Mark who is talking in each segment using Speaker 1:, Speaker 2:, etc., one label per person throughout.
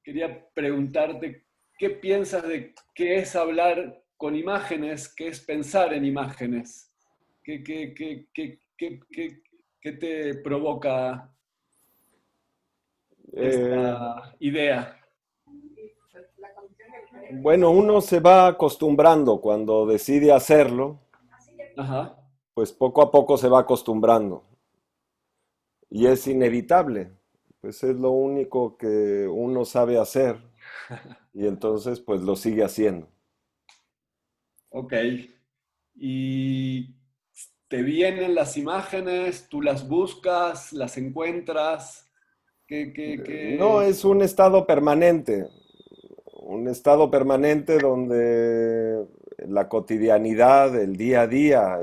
Speaker 1: quería preguntarte qué piensas de qué es hablar con imágenes, qué es pensar en imágenes, qué te provoca
Speaker 2: Eh,
Speaker 1: esta idea.
Speaker 2: bueno, uno se va acostumbrando cuando decide hacerlo,
Speaker 1: Ajá,
Speaker 2: pues poco a poco se va acostumbrando y es inevitable, pues es lo único que uno sabe hacer y entonces pues lo sigue haciendo.
Speaker 1: ok. Y te vienen las imágenes, tú las buscas, las encuentras.
Speaker 2: No, es un estado permanente donde la cotidianidad, el día a día,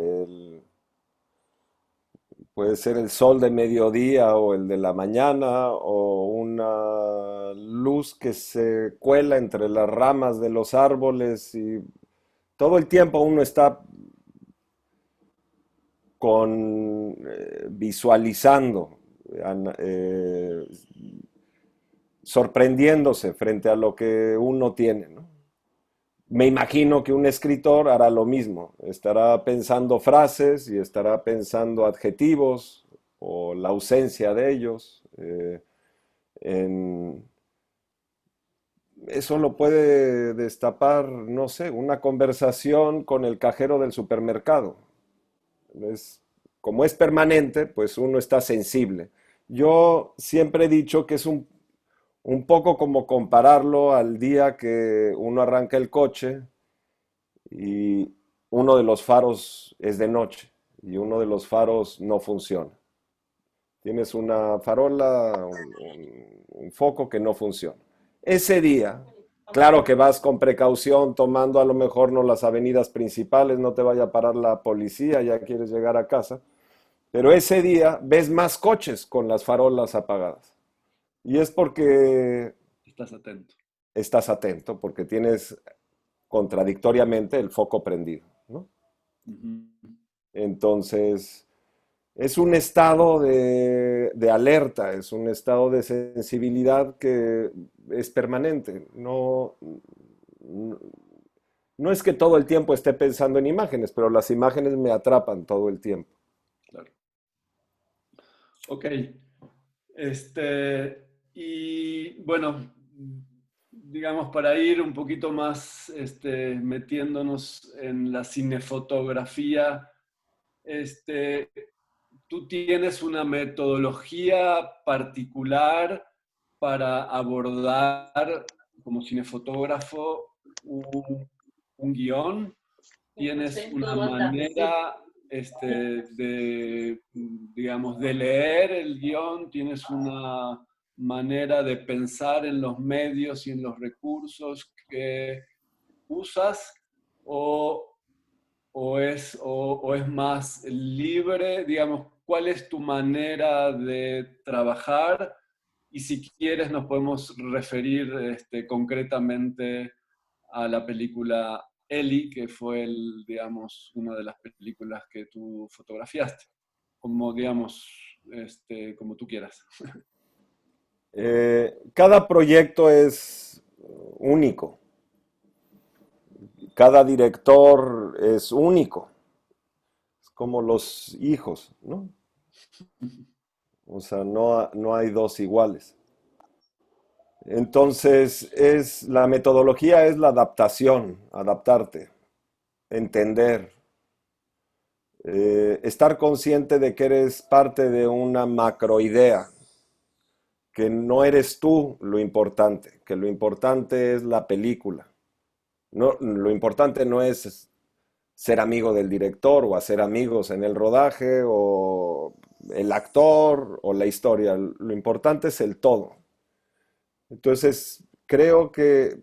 Speaker 2: puede ser el sol de mediodía o el de la mañana o una luz que se cuela entre las ramas de los árboles y todo el tiempo uno está visualizando, eh, sorprendiéndose frente a lo que uno tiene, ¿no? Me imagino que un escritor hará lo mismo, estará pensando frases y estará pensando adjetivos o la ausencia de ellos. En, Eso lo puede destapar, no sé, una conversación con el cajero del supermercado. Es, Como es permanente, pues uno está sensible. Yo siempre he dicho que es un poco como compararlo al día que uno arranca el coche y uno de los faros es de noche y uno de los faros no funciona. Tienes una farola, un foco que no funciona. Ese día, claro que vas con precaución, tomando a lo mejor no las avenidas principales, no te vaya a parar la policía, ya quieres llegar a casa, pero ese día ves más coches con las farolas apagadas. Y es porque
Speaker 1: estás atento.
Speaker 2: estás atento, porque tienes contradictoriamente el foco prendido, ¿no?
Speaker 1: Ujú.
Speaker 2: Entonces, es un estado de alerta, es un estado de sensibilidad que es permanente. No es que todo el tiempo esté pensando en imágenes, pero las imágenes me atrapan todo el tiempo.
Speaker 1: Claro. Ok. Y bueno, digamos, para ir un poquito más metiéndonos en la cinefotografía, este, ¿tú tienes una metodología particular para abordar como cinefotógrafo un guión? ¿Tienes una manera digamos, de leer el guión? ¿Tienes una manera de pensar en los medios y en los recursos que usas? ¿O, o es más libre? Digamos, ¿cuál es tu manera de trabajar? Y si quieres nos podemos referir concretamente a la película Ellie, que fue, digamos, una de las películas que tú fotografiaste, como, digamos, como tú quieras.
Speaker 2: Cada proyecto es único, cada director es único, es como los hijos, ¿no? O sea, no hay dos iguales. Entonces, la metodología es la adaptación, adaptarte, entender, estar consciente de que eres parte de una macroidea, que no eres tú lo importante, que lo importante es la película. No, lo importante no es ser amigo del director o hacer amigos en el rodaje o el actor o la historia. Lo importante es el todo. Entonces, creo que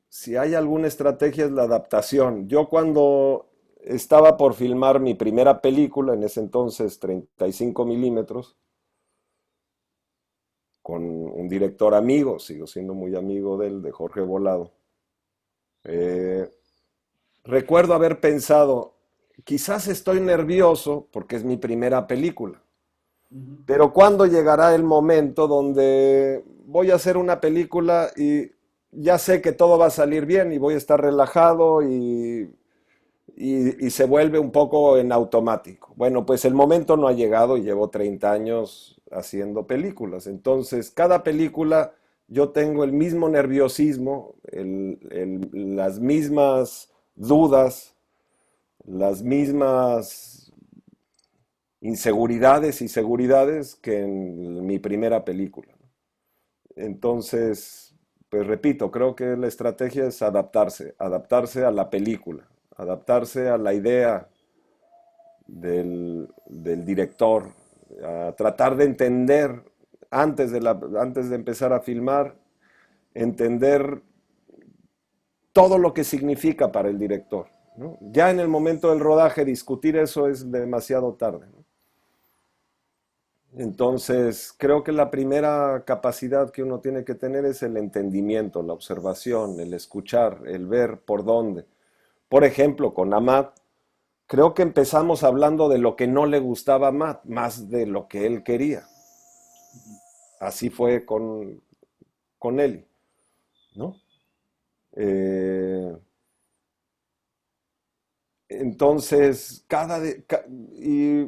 Speaker 2: si hay alguna estrategia es la adaptación. Yo cuando estaba por filmar mi primera película, en ese entonces 35 milímetros, con un director amigo, sigo siendo muy amigo de él, de Jorge Volado, eh, recuerdo haber pensado, quizás estoy nervioso porque es mi primera película,
Speaker 1: Ujú.
Speaker 2: Pero ¿cuándo llegará el momento donde voy a hacer una película y ya sé que todo va a salir bien y voy a estar relajado y se vuelve un poco en automático? Bueno, pues el momento no ha llegado y llevo 30 años haciendo películas. Entonces, cada película yo tengo el mismo nerviosismo, las mismas dudas, las mismas inseguridades y seguridades que en mi primera película. Entonces, pues repito, creo que la estrategia es adaptarse, adaptarse a la película, adaptarse a la idea del director, a tratar de entender antes de empezar a filmar, entender todo lo que significa para el director, ¿no? Ya en el momento del rodaje discutir eso es demasiado tarde, ¿no? Entonces, creo que la primera capacidad que uno tiene que tener es el entendimiento, la observación, el escuchar, el ver por dónde. Por ejemplo, con Amat, creo que empezamos hablando de lo que no le gustaba a Matt, más de lo que él quería.
Speaker 1: Ujú.
Speaker 2: Así fue con Eli, ¿no? Eh, entonces, y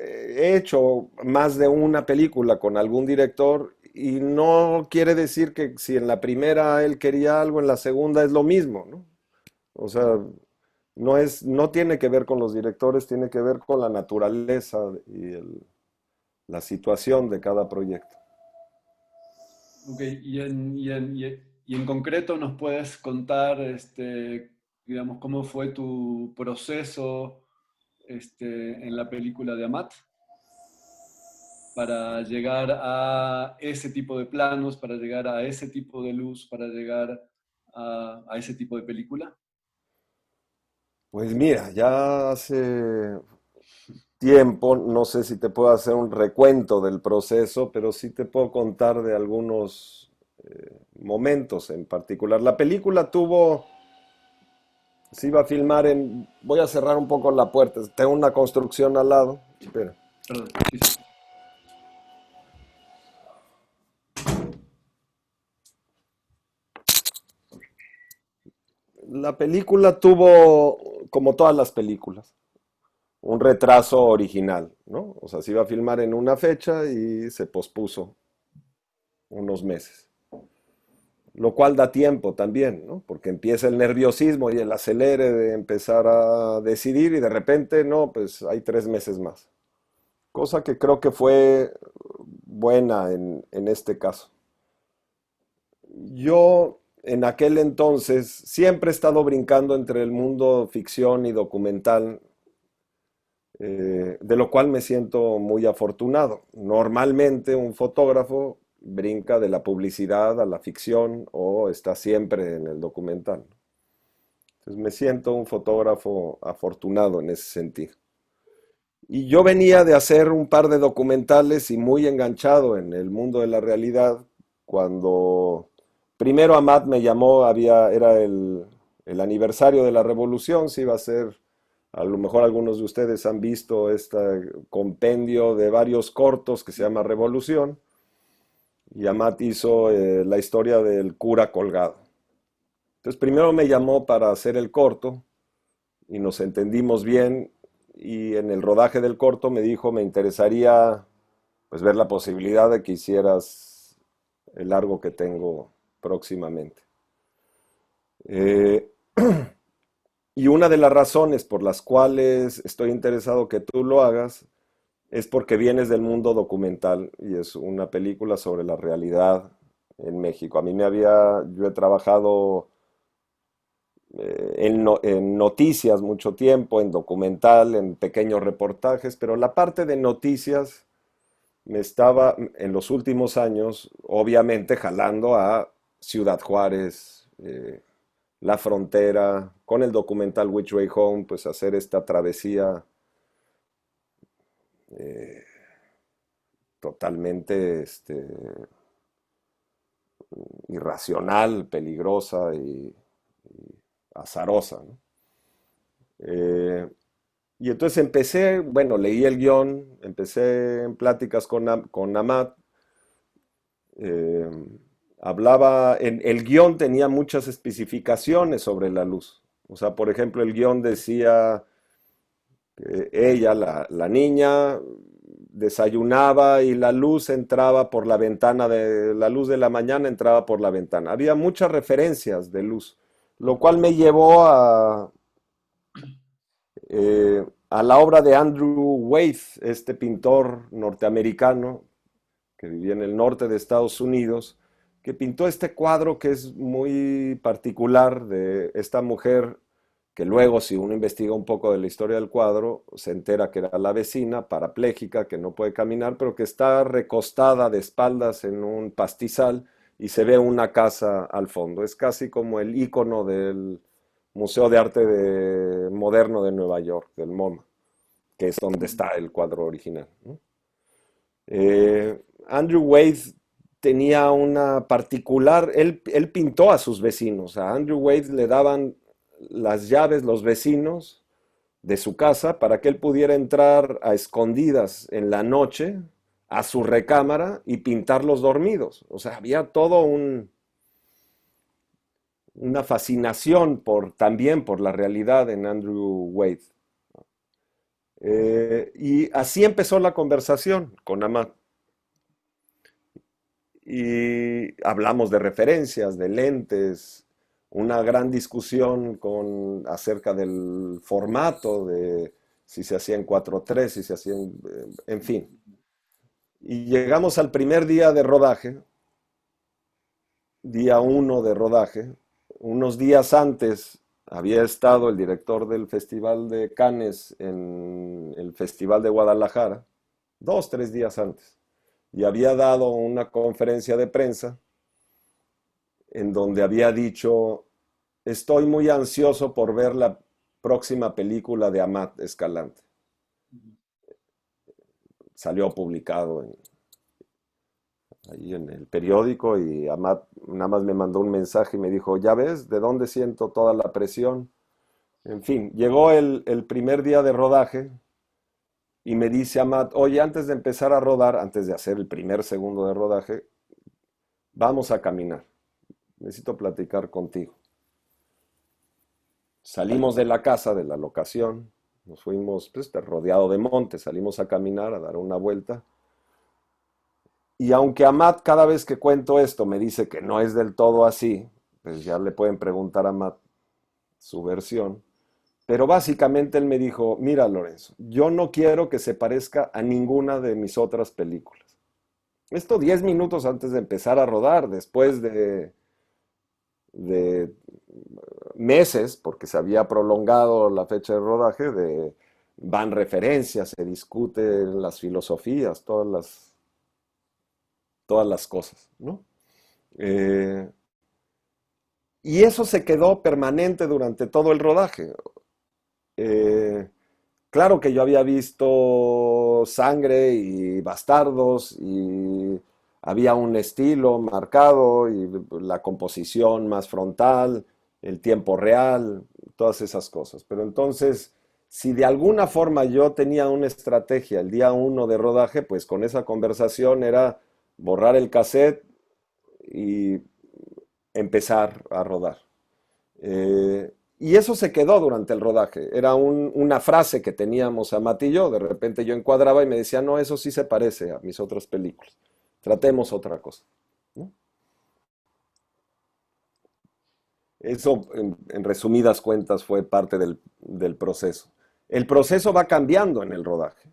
Speaker 2: he hecho más de una película con algún director y no quiere decir que si en la primera él quería algo, en la segunda es lo mismo, ¿no? O sea, no tiene que ver con los directores, tiene que ver con la naturaleza y la situación de cada proyecto.
Speaker 1: Ok, y en concreto nos puedes contar, digamos, cómo fue tu proceso, en la película de Amat para llegar a ese tipo de planos, para llegar a ese tipo de luz, para llegar a ese tipo de película.
Speaker 2: Pues mira, ya hace tiempo, no sé si te puedo hacer un recuento del proceso, pero sí te puedo contar de algunos momentos en particular. La película se iba a filmar voy a cerrar un poco la puerta, tengo una construcción al lado. Espera.
Speaker 1: Perdón, sí, sí.
Speaker 2: La película tuvo, como todas las películas, un retraso original, ¿no? O sea, se iba a filmar en una fecha y se pospuso unos meses. Lo cual da tiempo también, ¿no? Porque empieza el nerviosismo y el acelere de empezar a decidir y de repente, no, pues hay 3 meses más. Cosa que creo que fue buena en este caso. Yo en aquel entonces siempre he estado brincando entre el mundo ficción y documental, de lo cual me siento muy afortunado. Normalmente un fotógrafo brinca de la publicidad a la ficción o está siempre en el documental. Entonces me siento un fotógrafo afortunado en ese sentido. Y yo venía de hacer un par de documentales y muy enganchado en el mundo de la realidad cuando primero Amat me llamó, era el aniversario de la revolución, se iba a hacer, a lo mejor algunos de ustedes han visto este compendio de varios cortos que se llama Revolución, y Amat hizo la historia del cura colgado. Entonces primero me llamó para hacer el corto y nos entendimos bien y en el rodaje del corto me dijo, me interesaría pues ver la posibilidad de que hicieras el largo que tengo próximamente. Eh, y una de las razones por las cuales estoy interesado que tú lo hagas es porque vienes del mundo documental y es una película sobre la realidad en México. Yo he trabajado en noticias mucho tiempo, en documental, en pequeños reportajes, pero la parte de noticias me estaba en los últimos años, obviamente, jalando a Ciudad Juárez, la frontera, con el documental Which Way Home, pues hacer esta travesía eh, totalmente irracional, peligrosa y azarosa, ¿no? Y entonces empecé, bueno, leí el guión, empecé en pláticas con Amat. eh, Hablaba, en el guión tenía muchas especificaciones sobre la luz. O sea, por ejemplo, el guión decía que ella, la niña, desayunaba y la luz entraba por la ventana, la luz de la mañana entraba por la ventana. Había muchas referencias de luz, lo cual me llevó a la obra de Andrew Waite, este pintor norteamericano que vivía en el norte de Estados Unidos, que pintó este cuadro que es muy particular de esta mujer que luego, si uno investiga un poco de la historia del cuadro, se entera que era la vecina, parapléjica, que no puede caminar, pero que está recostada de espaldas en un pastizal y se ve una casa al fondo. Es casi como el icono del Museo de Arte Moderno de Nueva York, del MoMA, que es donde está el cuadro original, ¿no? Andrew Waite tenía una particular, él pintó a sus vecinos, a Andrew Waite le daban las llaves los vecinos de su casa para que él pudiera entrar a escondidas en la noche a su recámara y pintarlos dormidos. O sea, había todo una fascinación también por la realidad en Andrew Waite. Y así empezó la conversación con Amat. Y hablamos de referencias, de lentes, una gran discusión acerca del formato, de si se hacía en 4:3, si se hacía en fin. Y llegamos al primer día de rodaje, día uno de rodaje. Unos días antes había estado el director del Festival de Cannes en el Festival de Guadalajara, 2, 3 días antes, y había dado una conferencia de prensa en donde había dicho, estoy muy ansioso por ver la próxima película de Amat Escalante. Salió publicado ahí en el periódico y Amat nada más me mandó un mensaje y me dijo, ya ves, ¿de dónde siento toda la presión? En fin, llegó el primer día de rodaje y me dice Amat, oye, antes de empezar a rodar, antes de hacer el primer segundo de rodaje, vamos a caminar. Necesito platicar contigo. Salimos de la casa, de la locación, nos fuimos pues, rodeado de monte, salimos a caminar, a dar una vuelta. Y aunque Amat cada vez que cuento esto me dice que no es del todo así, pues ya le pueden preguntar a Amat su versión. Pero básicamente él me dijo, mira Lorenzo, yo no quiero que se parezca a ninguna de mis otras películas. Esto 10 minutos antes de empezar a rodar, después de meses, porque se había prolongado la fecha de rodaje, van referencias, se discuten las filosofías, todas las cosas, ¿no? Eh, y eso se quedó permanente durante todo el rodaje. Eh, claro que yo había visto Sangre y Bastardos y había un estilo marcado y la composición más frontal, el tiempo real, todas esas cosas. Pero entonces, si de alguna forma yo tenía una estrategia el día uno de rodaje, pues con esa conversación era borrar el cassette y empezar a rodar. Y eso se quedó durante el rodaje. Era una frase que teníamos Amat y yo. De repente yo encuadraba y me decía, no, eso sí se parece a mis otras películas. Tratemos otra cosa, ¿no? Eso, en resumidas cuentas, fue parte del proceso. El proceso va cambiando en el rodaje,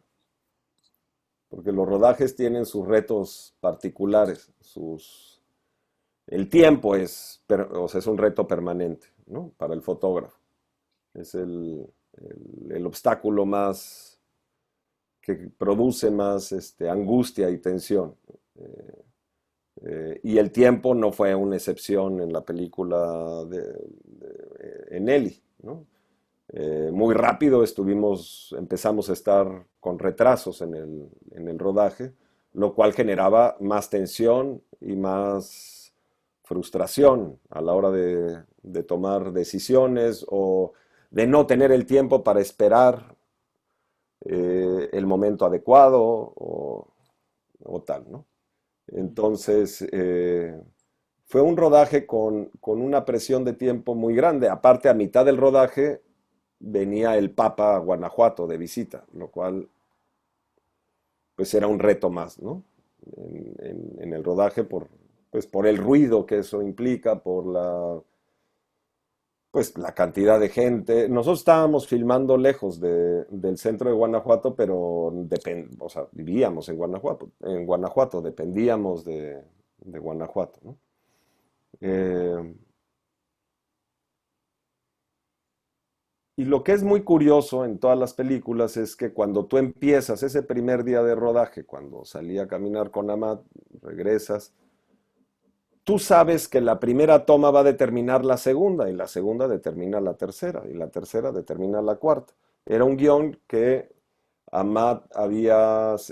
Speaker 2: porque los rodajes tienen sus retos particulares, el tiempo o sea, es un reto permanente, ¿no? Para el fotógrafo. Es el obstáculo más que produce más angustia y tensión. Eh, y el tiempo no fue una excepción en la película en Eli, ¿no? Muy rápido empezamos a estar con retrasos en el rodaje, lo cual generaba más tensión y más frustración a la hora de tomar decisiones o de no tener el tiempo para esperar el momento adecuado o tal, ¿no? Entonces, fue un rodaje con una presión de tiempo muy grande. Aparte, a mitad del rodaje venía el Papa a Guanajuato de visita, lo cual pues era un reto más, ¿no? En el rodaje pues, por el ruido que eso implica, por pues, la cantidad de gente. Nosotros estábamos filmando lejos del centro de Guanajuato, pero o sea, vivíamos en Guanajuato, dependíamos de Guanajuato, ¿no? Eh, y lo que es muy curioso en todas las películas es que cuando tú empiezas ese primer día de rodaje, cuando salí a caminar con Amat, regresas, tú sabes que la primera toma va a determinar la segunda, y la segunda determina la tercera, y la tercera determina la cuarta. Era un guión que Amat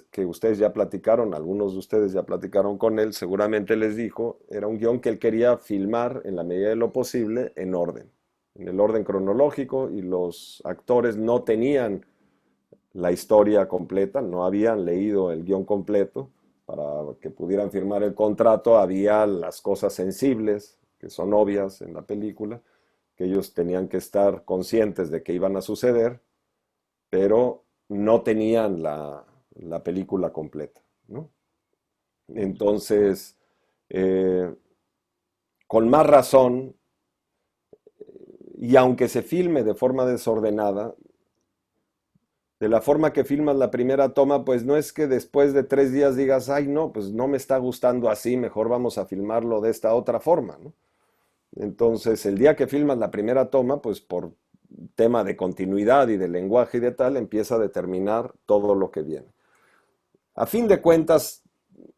Speaker 2: que ustedes ya platicaron, algunos de ustedes ya platicaron con él, seguramente les dijo, era un guión que él quería filmar en la medida de lo posible en orden, en el orden cronológico, y los actores no tenían la historia completa, no habían leído el guión completo para que pudieran firmar el contrato. Había las cosas sensibles, que son obvias en la película, que ellos tenían que estar conscientes de que iban a suceder, pero no tenían la película completa, ¿no? Entonces, eh, con más razón, y aunque se filme de forma desordenada, de la forma que filmas la primera toma, pues no es que después de 3 días digas, ay, no, pues no me está gustando así, mejor vamos a filmarlo de esta otra forma, ¿no? Entonces, el día que filmas la primera toma, pues por tema de continuidad y de lenguaje y de tal, empieza a determinar todo lo que viene. A fin de cuentas,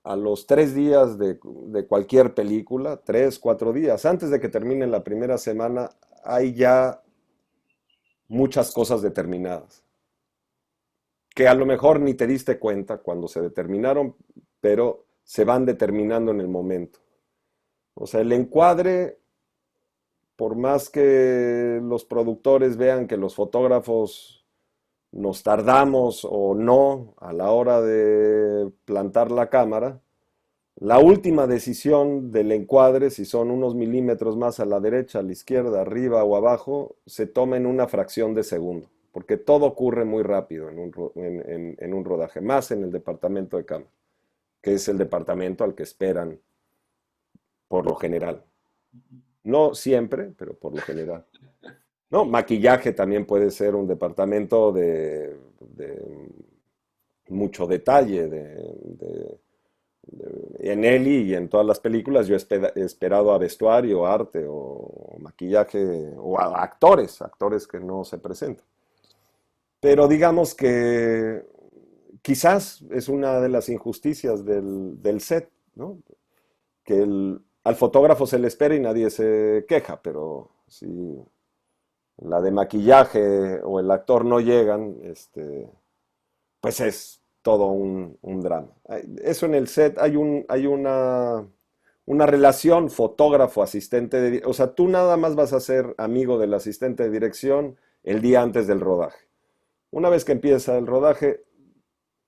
Speaker 2: a los 3 días de cualquier película, 3, 4 días, antes de que termine la primera semana, hay ya muchas cosas determinadas, que a lo mejor ni te diste cuenta cuando se determinaron, pero se van determinando en el momento. O sea, el encuadre, por más que los productores vean que los fotógrafos nos tardamos o no a la hora de plantar la cámara, la última decisión del encuadre, si son unos milímetros más a la derecha, a la izquierda, arriba o abajo, se toma en una fracción de segundo, porque todo ocurre muy rápido en un rodaje, más en el departamento de cámara, que es el departamento al que esperan por lo general. No siempre, pero por lo general. No, maquillaje también puede ser un departamento de mucho detalle, en Eli y en todas las películas yo he esperado a vestuario, arte o maquillaje o a actores que no se presentan. Pero digamos que quizás es una de las injusticias del set, ¿no? Que al fotógrafo se le espera y nadie se queja, pero si la de maquillaje o el actor no llegan, pues es todo un drama. Eso en el set hay una relación fotógrafo-asistente o sea, tú nada más vas a ser amigo del asistente de dirección el día antes del rodaje. Una vez que empieza el rodaje,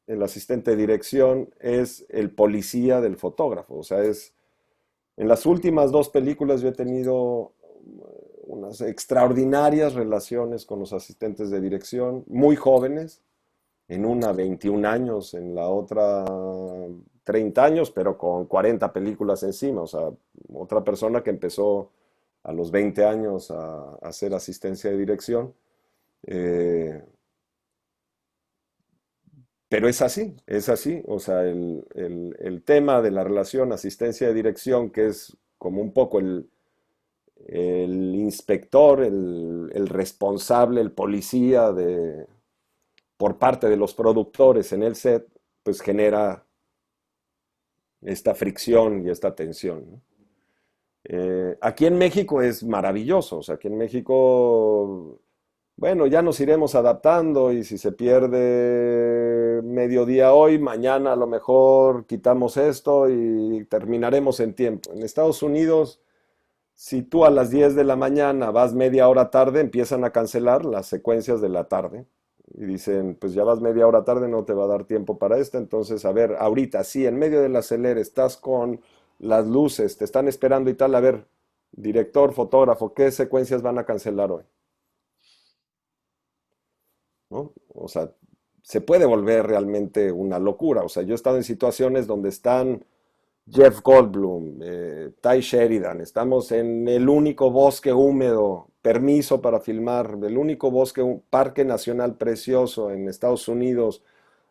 Speaker 2: el asistente de dirección es el policía del fotógrafo. O sea, en las últimas 2 películas yo he tenido unas extraordinarias relaciones con los asistentes de dirección, muy jóvenes, en una 21 años, en la otra 30 años, pero con 40 películas encima. O sea, otra persona que empezó a los 20 años a hacer asistencia de dirección. Eh, pero es así. O sea, el tema de la relación asistencia de dirección, que es como un poco el inspector, el responsable, el policía por parte de los productores en el set, pues genera esta fricción y esta tensión, ¿no? Aquí en México es maravilloso. O sea, aquí en México, bueno, ya nos iremos adaptando, y si se pierde mediodía hoy, mañana a lo mejor quitamos esto y terminaremos en tiempo. En Estados Unidos, si tú a las 10 de la mañana vas media hora tarde, empiezan a cancelar las secuencias de la tarde. Y dicen, pues ya vas media hora tarde, no te va a dar tiempo para esto. Entonces, a ver, ahorita, sí, en medio del acelere, estás con las luces, te están esperando y tal. A ver, director, fotógrafo, ¿qué secuencias van a cancelar hoy? ¿No? O sea, se puede volver realmente una locura. O sea, yo he estado en situaciones donde están Jeff Goldblum, Ty Sheridan, estamos en el único bosque húmedo, permiso para filmar, el único bosque, un parque nacional precioso en Estados Unidos,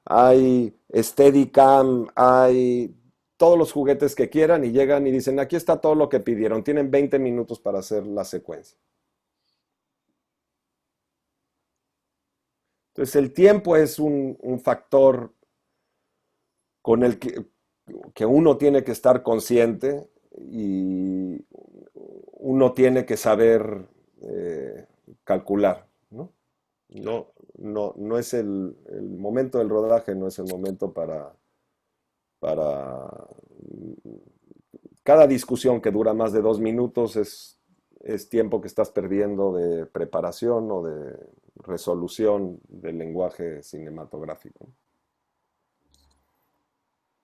Speaker 2: hay Steadicam, hay todos los juguetes que quieran y llegan y dicen, aquí está todo lo que pidieron, tienen 20 minutos para hacer la secuencia. Entonces el tiempo es un factor con el que uno tiene que estar consciente y uno tiene que saber calcular, ¿no? No, no es el momento del rodaje, no es el momento para cada discusión que dura más de 2 minutos es tiempo que estás perdiendo de preparación o de resolución del lenguaje cinematográfico.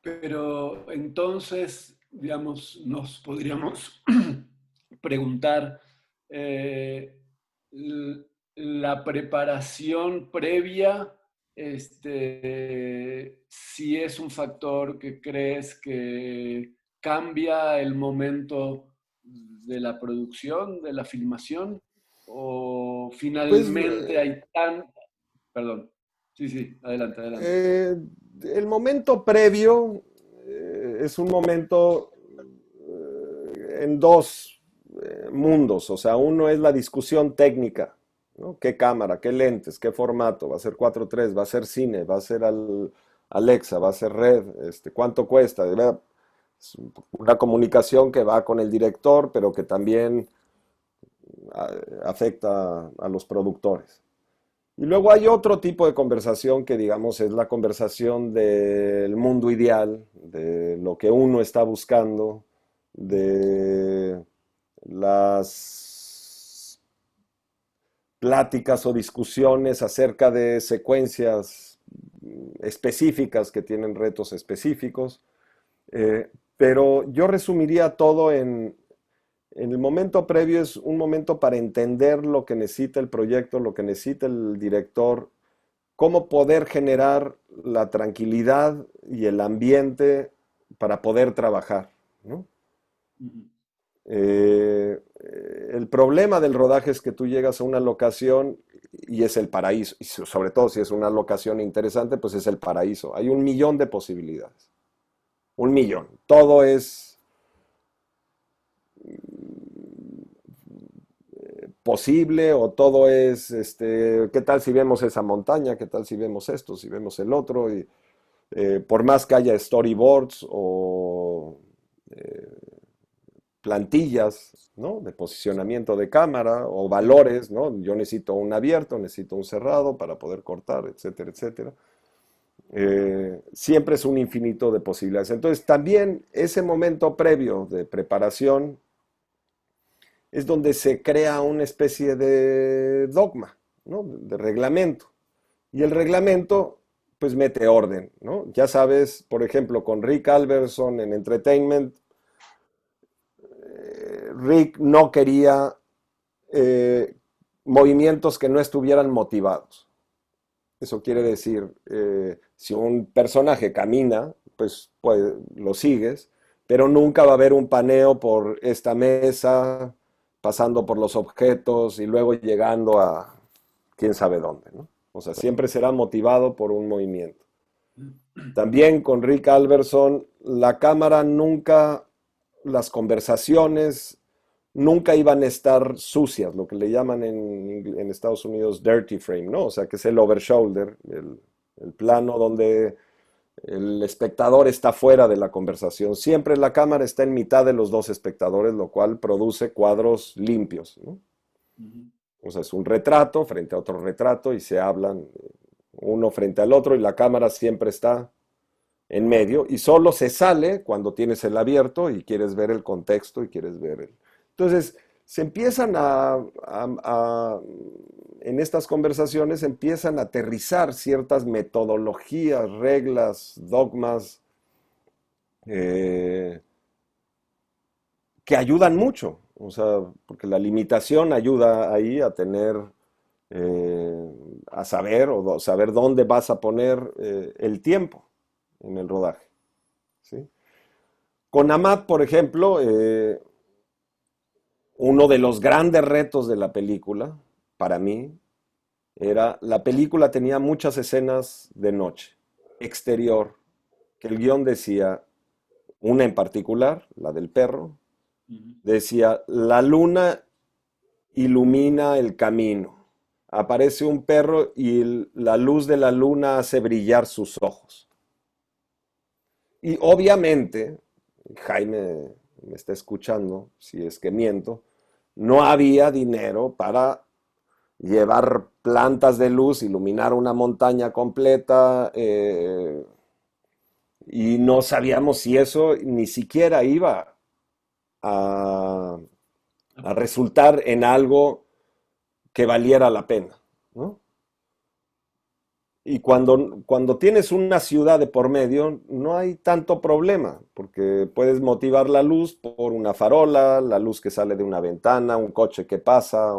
Speaker 1: Pero entonces, digamos, nos podríamos preguntar, eh, la preparación previa, si es un factor que crees que cambia el momento de la producción, de la filmación, o
Speaker 2: Pues
Speaker 1: finalmente hay tan... Perdón, sí, sí, adelante, adelante.
Speaker 2: eh, el momento previo es un momento en dos mundos, o sea, uno es la discusión técnica, ¿no? ¿Qué cámara, qué lentes, qué formato? ¿Va a ser 4:3, va a ser cine, va a ser Alexa, va a ser red? ¿Cuánto cuesta? Es una comunicación que va con el director, pero que también afecta a los productores. Y luego hay otro tipo de conversación que, digamos, es la conversación del mundo ideal, de lo que uno está buscando, de las pláticas o discusiones acerca de secuencias específicas que tienen retos específicos. Pero yo resumiría todo en el momento previo es un momento para entender lo que necesita el proyecto, lo que necesita el director, cómo poder generar la tranquilidad y el ambiente para poder trabajar, ¿no? El problema del rodaje es que tú llegas a una locación y es el paraíso, y sobre todo si es una locación interesante, pues es el paraíso. Hay 1 millón de posibilidades, 1 millón. Todo es posible o todo es, ¿qué tal si vemos esa montaña? ¿Qué tal si vemos esto? Si vemos el otro. Y por más que haya storyboards o plantillas, ¿no? De posicionamiento de cámara o valores, ¿no? Yo necesito un abierto, necesito un cerrado para poder cortar, etcétera, etcétera. Siempre es un infinito de posibilidades. Entonces, también ese momento previo de preparación es donde se crea una especie de dogma, ¿no? De reglamento. Y el reglamento, pues mete orden, ¿no? Ya sabes, por ejemplo, con Rick Alberson en Entertainment, Rick no quería eh, movimientos que no estuvieran motivados. Eso quiere decir, si un personaje camina, pues lo sigues, pero nunca va a haber un paneo por esta mesa, pasando por los objetos y luego llegando a quién sabe dónde, ¿no? O sea, siempre será motivado por un movimiento. También con Rick Alberson, la cámara nunca, las conversaciones nunca iban a estar sucias, lo que le llaman en Estados Unidos dirty frame, ¿no? O sea, que es el overshoulder, el plano donde el espectador está fuera de la conversación. Siempre la cámara está en mitad de los dos espectadores, lo cual produce cuadros limpios, ¿no? O sea, es un retrato frente a otro retrato y se hablan uno frente al otro y la cámara siempre está en medio y solo se sale cuando tienes el abierto y quieres ver el contexto y quieres ver el... Entonces, se empiezan en estas conversaciones empiezan a aterrizar ciertas metodologías, reglas, dogmas, eh, que ayudan mucho. O sea, porque la limitación ayuda ahí a tener, a saber o saber dónde vas a poner el tiempo en el rodaje. ¿Sí? Con Amat, por ejemplo, uno de los grandes retos de la película, para mí, era, la película tenía muchas escenas de noche, exterior, que el guión decía, una en particular, la del perro,
Speaker 1: Ujú.
Speaker 2: decía, la luna ilumina el camino. Aparece un perro y la luz de la luna hace brillar sus ojos. Y obviamente, Jaime me está escuchando, si es que miento, no había dinero para llevar plantas de luz, iluminar una montaña completa, y no sabíamos si eso ni siquiera iba a, a resultar en algo que valiera la pena, ¿no? Y cuando tienes una ciudad de por medio, no hay tanto problema, porque puedes motivar la luz por una farola, la luz que sale de una ventana, un coche que pasa,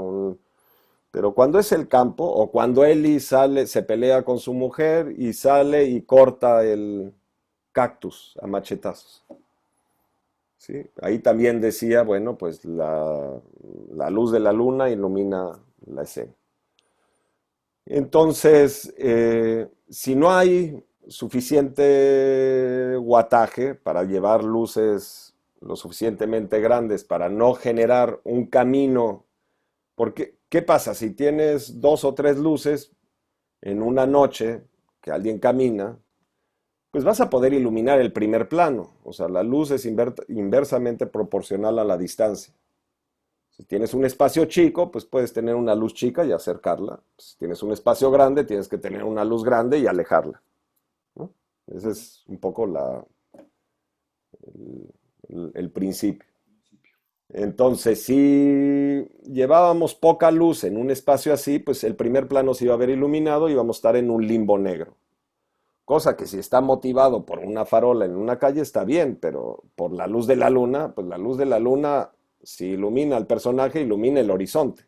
Speaker 2: pero cuando es el campo, o cuando Eli sale, se pelea con su mujer y sale y corta el cactus a machetazos. ¿Sí? Ahí también decía, bueno, pues la luz de la luna ilumina la escena. Entonces, si no hay suficiente wattaje para llevar luces lo suficientemente grandes para no generar un camino, porque ¿qué pasa? Si tienes dos o tres luces en una noche que alguien camina, pues vas a poder iluminar el primer plano. O sea, la luz es inversamente proporcional a la distancia. Si tienes un espacio chico, pues puedes tener una luz chica y acercarla. Si tienes un espacio grande, tienes que tener una luz grande y alejarla, ¿no? Ese es un poco el principio. Entonces, si llevábamos poca luz en un espacio así, pues el primer plano se iba a ver iluminado y íbamos a estar en un limbo negro. Cosa que si está motivado por una farola en una calle está bien, pero por la luz de la luna, pues la luz de la luna, si ilumina al personaje, ilumina el horizonte,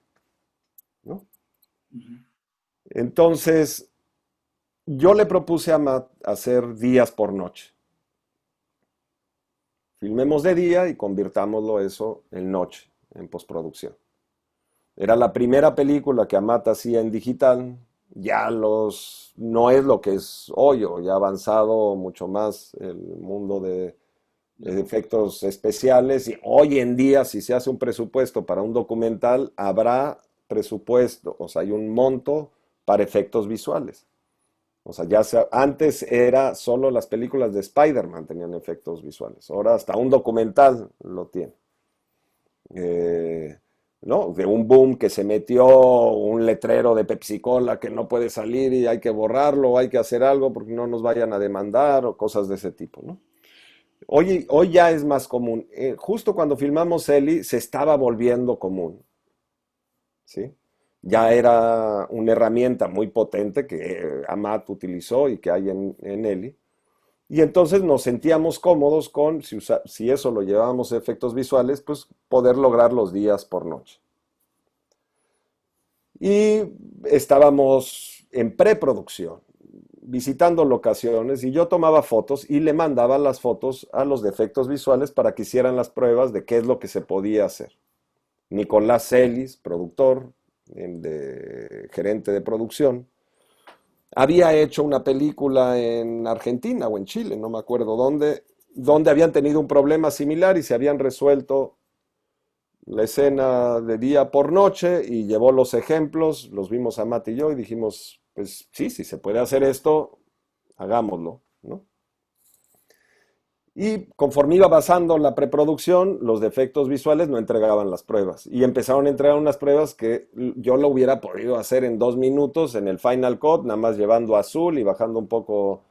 Speaker 2: ¿no?
Speaker 1: Ujú.
Speaker 2: Entonces, yo le propuse a Matt hacer días por noche. Filmemos de día y convirtámoslo eso en noche, en postproducción. Era la primera película que Amat hacía en digital. No es lo que es hoy, o ya ha avanzado mucho más el mundo de efectos especiales. Y hoy en día, si se hace un presupuesto para un documental, habrá presupuesto, o sea, hay un monto para efectos visuales. O sea, antes era solo las películas de Spider-Man tenían efectos visuales. Ahora hasta un documental lo tiene. Eh, ¿No? De un boom que se metió un letrero de Pepsi Cola que no puede salir y hay que borrarlo, o hay que hacer algo porque no nos vayan a demandar o cosas de ese tipo, ¿no? Hoy ya es más común. Justo cuando filmamos Eli se estaba volviendo común, ¿sí? Ya era una herramienta muy potente que Amat utilizó y que hay en Eli. Y entonces nos sentíamos cómodos con, si eso lo llevábamos a efectos visuales, pues poder lograr los días por noche. Y estábamos en preproducción, visitando locaciones, y yo tomaba fotos y le mandaba las fotos a los de efectos visuales para que hicieran las pruebas de qué es lo que se podía hacer. Nicolás Celis, productor, gerente de producción, había hecho una película en Argentina o en Chile, no me acuerdo dónde, donde habían tenido un problema similar y se habían resuelto la escena de día por noche y llevó los ejemplos, los vimos a Matt y yo y dijimos, pues sí, si se puede hacer esto, hagámoslo, ¿no? Y conforme iba pasando la preproducción, los defectos visuales no entregaban las pruebas. Y empezaron a entregar unas pruebas que yo lo hubiera podido hacer en 2 minutos en el Final Cut, nada más llevando azul y bajando un poco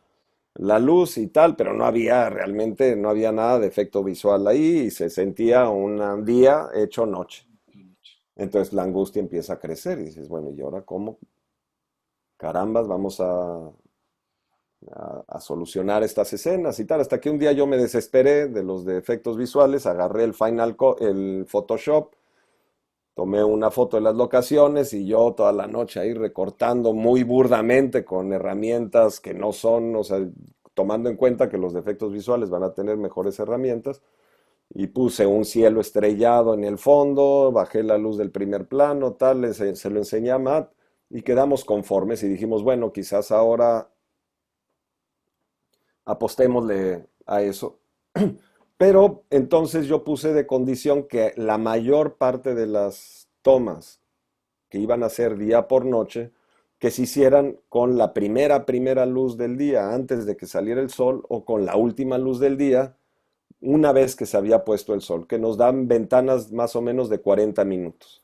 Speaker 2: la luz y tal, pero realmente no había nada de efecto visual ahí y se sentía un día hecho noche. Entonces la angustia empieza a crecer y dices, bueno, ¿y ahora cómo carambas vamos a solucionar estas escenas y tal? Hasta que un día yo me desesperé de los de efectos visuales, agarré el Photoshop, tomé una foto de las locaciones y yo toda la noche ahí recortando muy burdamente con herramientas que no son, o sea, tomando en cuenta que los de efectos visuales van a tener mejores herramientas. Y puse un cielo estrellado en el fondo, bajé la luz del primer plano, tal, se lo enseñé a Matt y quedamos conformes y dijimos, bueno, quizás ahora apostémosle a eso. Pero entonces yo puse de condición que la mayor parte de las tomas que iban a ser día por noche, que se hicieran con la primera luz del día antes de que saliera el sol o con la última luz del día una vez que se había puesto el sol, que nos dan ventanas más o menos de 40 minutos.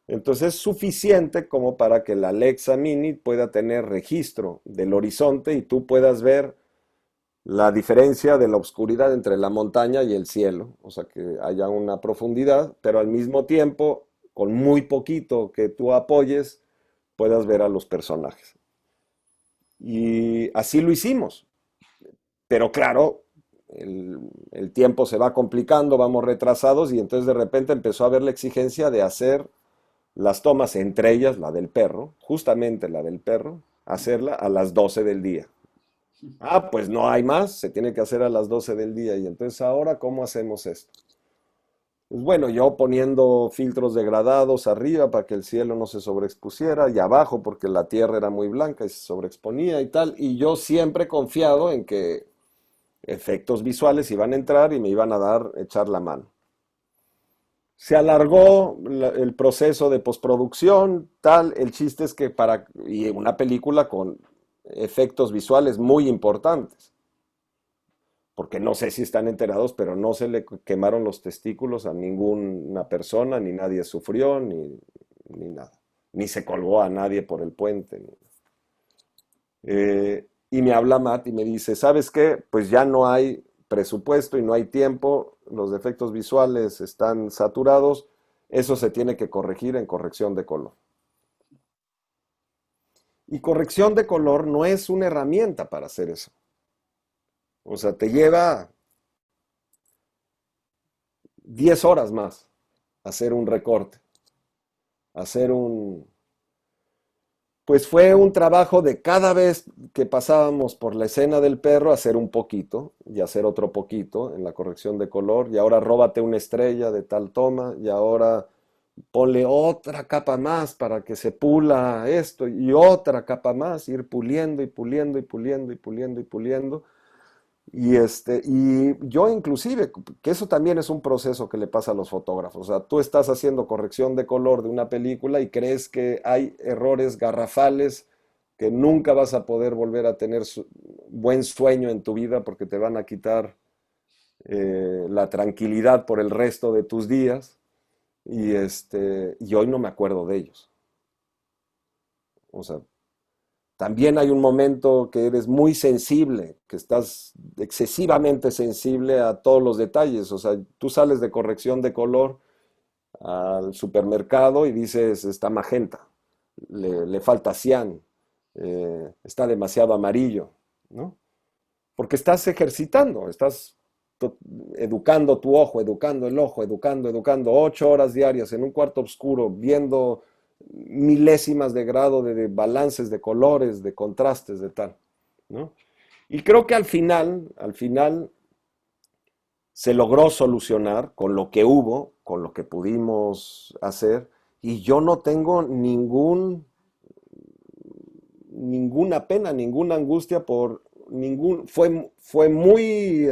Speaker 2: Entonces es suficiente como para que la Alexa Mini pueda tener registro del horizonte y tú puedas ver la diferencia de la oscuridad entre la montaña y el cielo, o sea que haya una profundidad, pero al mismo tiempo, con muy poquito que tú apoyes, puedas ver a los personajes. Y así lo hicimos. Pero claro, el tiempo se va complicando, vamos retrasados y entonces de repente empezó a haber la exigencia de hacer las tomas, entre ellas la del perro, justamente la del perro, hacerla a las 12 del día. Ah, pues no hay más, se tiene que hacer a las 12 del día. Y entonces ahora, ¿cómo hacemos esto? Pues bueno, yo poniendo filtros degradados arriba para que el cielo no se sobreexpusiera y abajo porque la tierra era muy blanca y se sobreexponía y tal. Y yo siempre confiado en que efectos visuales iban a entrar y me iban a dar, echar la mano. Se alargó el proceso de postproducción, tal, el chiste es que y una película con efectos visuales muy importantes, porque no sé si están enterados, pero no se le quemaron los testículos a ninguna persona, ni nadie sufrió, ni nada, ni se colgó a nadie por el puente. Y me habla Matt y me dice, ¿sabes qué? Pues ya no hay presupuesto y no hay tiempo, los defectos visuales están saturados, eso se tiene que corregir en corrección de color. Y corrección de color no es una herramienta para hacer eso. O sea, te lleva 10 horas más hacer un recorte, hacer un, pues fue un trabajo de cada vez que pasábamos por la escena del perro hacer un poquito y hacer otro poquito en la corrección de color y ahora róbate una estrella de tal toma y ahora ponle otra capa más para que se pula esto y otra capa más, ir puliendo y puliendo y puliendo y puliendo y puliendo. Y yo inclusive, que eso también es un proceso que le pasa a los fotógrafos, o sea, tú estás haciendo corrección de color de una película y crees que hay errores garrafales que nunca vas a poder volver a tener buen sueño en tu vida porque te van a quitar la tranquilidad por el resto de tus días y hoy no me acuerdo de ellos. O sea, también hay un momento que eres muy sensible, que estás excesivamente sensible a todos los detalles. O sea, tú sales de corrección de color al supermercado y dices, está magenta, le falta cian, está demasiado amarillo, ¿no? Porque estás ejercitando, estás educando tu ojo, educando el ojo, educando 8 horas diarias en un cuarto oscuro, viendo milésimas de grado de balances de colores, de contrastes, de tal, ¿no? Y creo que al final se logró solucionar con lo que hubo, con lo que pudimos hacer, y yo no tengo ninguna pena, ninguna angustia por fue muy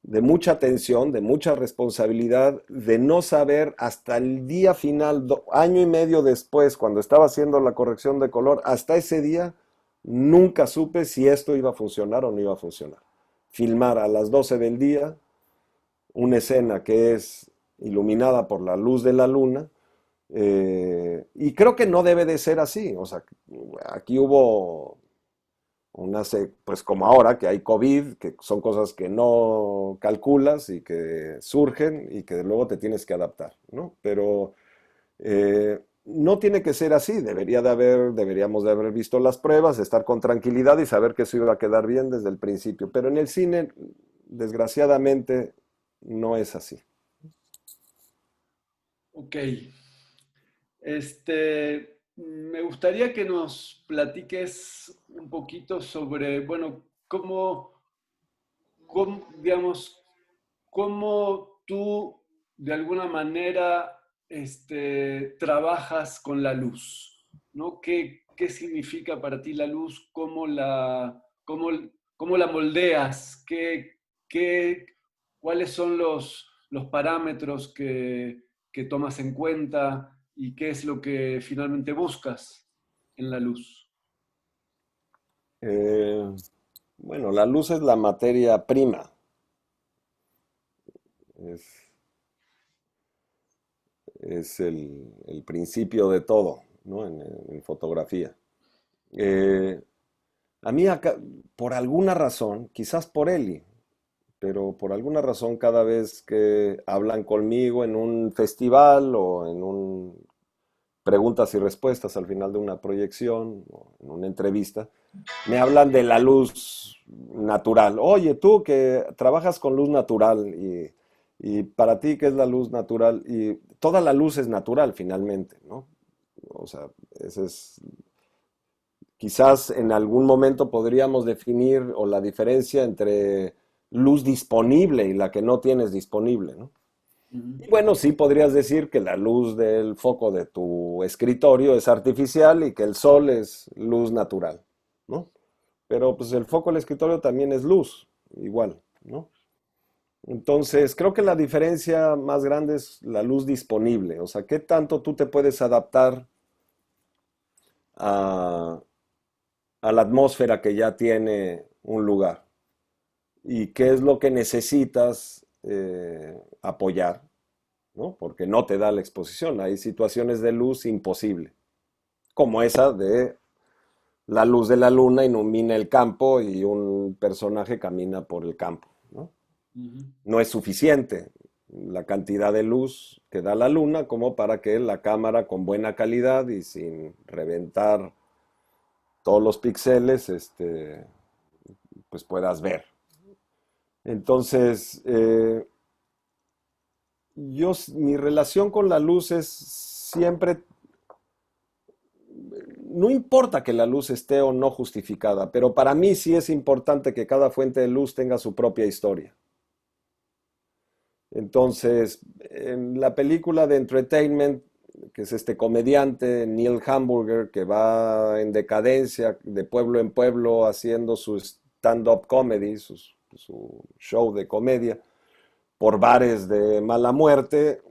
Speaker 2: de mucha tensión, de mucha responsabilidad, de no saber hasta el día final, año y medio después, cuando estaba haciendo la corrección de color, hasta ese día nunca supe si esto iba a funcionar o no iba a funcionar. Filmar a las 12 del día una escena que es iluminada por la luz de la luna, y creo que no debe de ser así. O sea, aquí hubo Pues como ahora que hay COVID, que son cosas que no calculas y que surgen y que luego te tienes que adaptar, ¿no? Pero no tiene que ser así, deberíamos de haber visto las pruebas, estar con tranquilidad y saber que eso iba a quedar bien desde el principio. Pero en el cine, desgraciadamente, no es así.
Speaker 1: Ok. Me gustaría que nos platiques un poquito sobre, bueno, digamos, cómo tú de alguna manera trabajas con la luz, ¿no? ¿Qué significa para ti la luz? ¿Cómo la moldeas? Qué- ¿Cuáles son los parámetros que tomas en cuenta y qué es lo que finalmente buscas en la luz?
Speaker 2: Eh, bueno, la luz es la materia prima, es, es el principio de todo, ¿no? En fotografía. Eh, a mí, por alguna razón, quizás por Eli, pero por alguna razón cada vez que hablan conmigo en un festival o en un preguntas y respuestas al final de una proyección o en una entrevista, me hablan de la luz natural. Oye, tú que trabajas con luz natural y para ti, ¿qué es la luz natural? Y toda la luz es natural finalmente, ¿no? O sea, ese es, quizás en algún momento podríamos definir o la diferencia entre luz disponible y la que no tienes disponible, ¿no?
Speaker 1: Ujú.
Speaker 2: Y bueno, sí podrías decir que la luz del foco de tu escritorio es artificial y que el sol es luz natural, ¿no? Pero pues el foco del escritorio también es luz, igual, ¿no? Entonces, creo que la diferencia más grande es la luz disponible, o sea, qué tanto tú te puedes adaptar a, a la atmósfera que ya tiene un lugar y qué es lo que necesitas apoyar, ¿no? Porque no te da la exposición. Hay situaciones de luz imposible, como esa de la luz de la luna ilumina el campo y un personaje camina por el campo, ¿no?
Speaker 1: Ujú.
Speaker 2: No es suficiente la cantidad de luz que da la luna como para que la cámara con buena calidad y sin reventar todos los píxeles, pues puedas ver. Entonces, mi relación con la luz es siempre, no importa que la luz esté o no justificada, pero para mí sí es importante que cada fuente de luz tenga su propia historia. Entonces, en la película de Entertainment, que es este comediante Neil Hamburger, que va en decadencia de pueblo en pueblo haciendo su stand-up comedy, su show de comedia, por bares de mala muerte,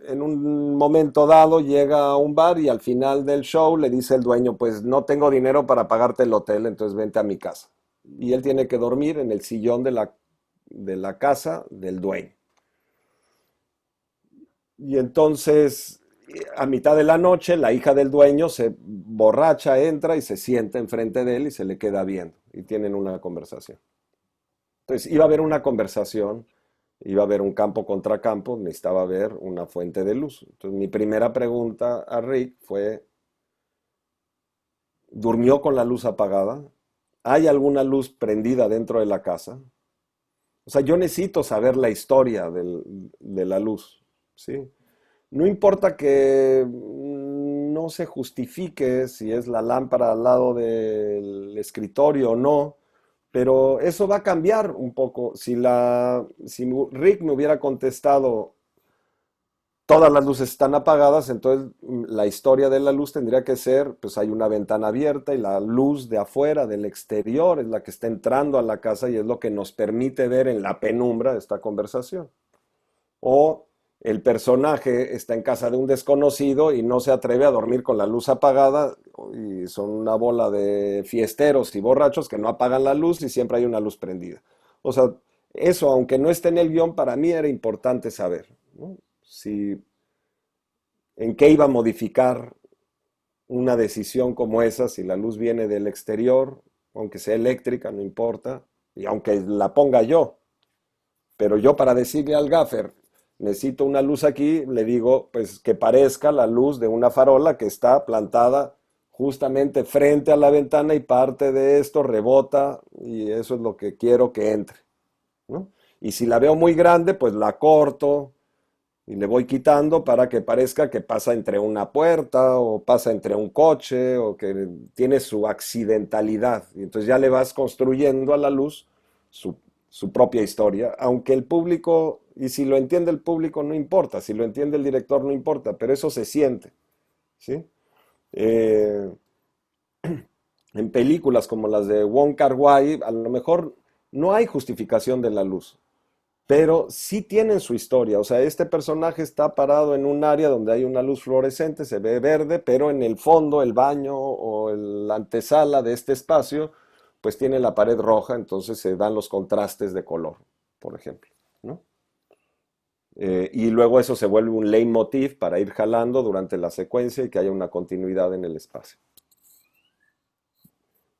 Speaker 2: en un momento dado llega a un bar y al final del show le dice el dueño, pues no tengo dinero para pagarte el hotel, entonces vente a mi casa. Y él tiene que dormir en el sillón de la casa del dueño. Y entonces, a mitad de la noche, la hija del dueño se borracha, entra y se sienta enfrente de él y se le queda viendo. Y tienen una conversación. Entonces, iba a haber una conversación, iba a haber un campo contra campo, necesitaba ver una fuente de luz. Entonces, mi primera pregunta a Rick fue, ¿durmió con la luz apagada? ¿Hay alguna luz prendida dentro de la casa? O sea, yo necesito saber la historia de la luz, ¿sí? No importa que no se justifique si es la lámpara al lado del escritorio o no, pero eso va a cambiar un poco. Si Rick me hubiera contestado, todas las luces están apagadas, entonces la historia de la luz tendría que ser, pues hay una ventana abierta y la luz de afuera, del exterior, es la que está entrando a la casa y es lo que nos permite ver en la penumbra esta conversación. O el personaje está en casa de un desconocido y no se atreve a dormir con la luz apagada y son una bola de fiesteros y borrachos que no apagan la luz y siempre hay una luz prendida. O sea, eso, aunque no esté en el guión, para mí era importante saber, ¿no? Si, en qué iba a modificar una decisión como esa, si la luz viene del exterior aunque sea eléctrica, no importa, y aunque la ponga yo. Pero yo para decirle al gaffer, necesito una luz aquí, le digo, pues que parezca la luz de una farola que está plantada justamente frente a la ventana y parte de esto rebota y eso es lo que quiero que entre, ¿no? Y si la veo muy grande, pues la corto y le voy quitando para que parezca que pasa entre una puerta o pasa entre un coche o que tiene su accidentalidad. Y entonces ya le vas construyendo a la luz su, su propia historia, aunque el público, y si lo entiende el público no importa, si lo entiende el director no importa, pero eso se siente, ¿sí? Eh, en películas como las de Wong Kar-wai, a lo mejor no hay justificación de la luz, pero sí tienen su historia. O sea, este personaje está parado en un área donde hay una luz fluorescente, se ve verde, pero en el fondo, el baño o la antesala de este espacio, pues tiene la pared roja, entonces se dan los contrastes de color, por ejemplo, ¿no? Y luego eso se vuelve un leitmotiv para ir jalando durante la secuencia y que haya una continuidad en el espacio.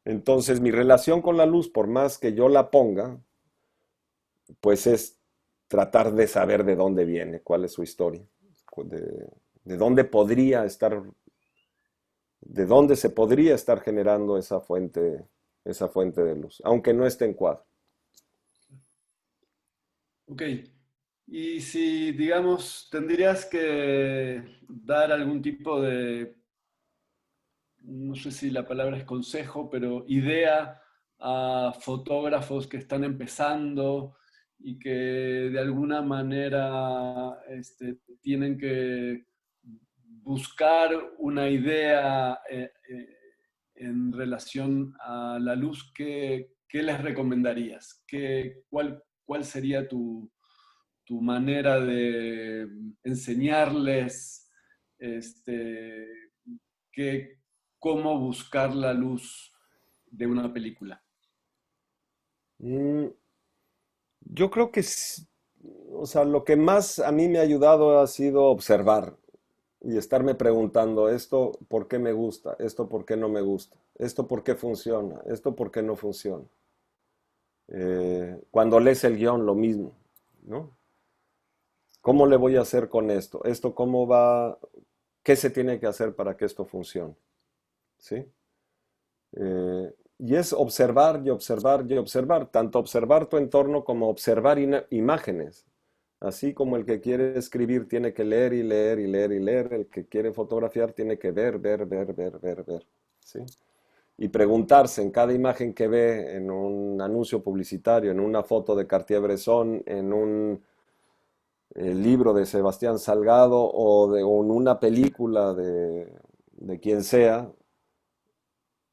Speaker 2: Entonces, mi relación con la luz, por más que yo la ponga, pues es tratar de saber de dónde viene, cuál es su historia, de dónde podría estar, de dónde se podría estar generando esa fuente de luz, aunque no esté en cuadro.
Speaker 1: Ok. Y si, digamos, tendrías que dar algún tipo de, no sé si la palabra es consejo, pero idea a fotógrafos que están empezando y que de alguna manera tienen que buscar una idea en relación a la luz, ¿qué les recomendarías? ¿Cuál sería tu manera de enseñarles que, cómo buscar la luz de una película?
Speaker 2: Mm, yo creo que, o sea, lo que más a mí me ha ayudado ha sido observar y estarme preguntando esto por qué me gusta, esto por qué no me gusta, esto por qué funciona, esto por qué no funciona. Cuando lees el guión, lo mismo, ¿no? ¿Cómo le voy a hacer con esto? ¿Esto cómo va? ¿Qué se tiene que hacer para que esto funcione? ¿Sí? Y es observar y observar y observar, tanto observar tu entorno como observar imágenes. Así como el que quiere escribir tiene que leer y leer y leer y leer, el que quiere fotografiar tiene que ver, ver, ver, ver, ver, ver. ¿Sí? Y preguntarse en cada imagen que ve, en un anuncio publicitario, en una foto de Cartier-Bresson, en un libro de Sebastián Salgado o en una película de quien sea,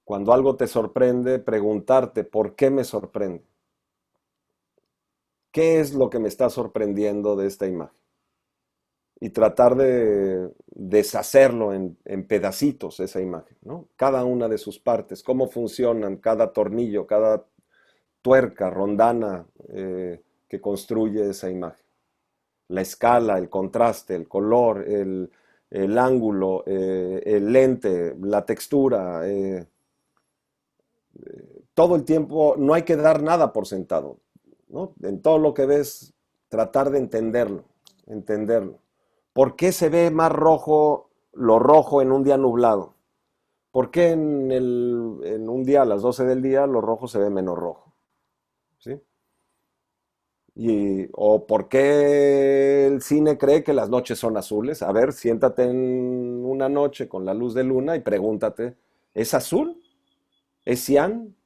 Speaker 2: cuando algo te sorprende, preguntarte por qué me sorprende. ¿Qué es lo que me está sorprendiendo de esta imagen? Y tratar de deshacerlo en pedacitos esa imagen, ¿no? Cada una de sus partes, cómo funcionan cada tornillo, cada tuerca, rondana que construye esa imagen. La escala, el contraste, el color, el ángulo, el lente, la textura, todo el tiempo, no hay que dar nada por sentado, ¿no? En todo lo que ves, tratar de entenderlo, entenderlo. ¿Por qué se ve más rojo lo rojo en un día nublado? ¿Por qué en un día a las 12 del día lo rojo se ve menos rojo? ¿Sí? ¿O por qué el cine cree que las noches son azules? A ver, siéntate en una noche con la luz de luna y pregúntate, ¿es azul? ¿Es cian?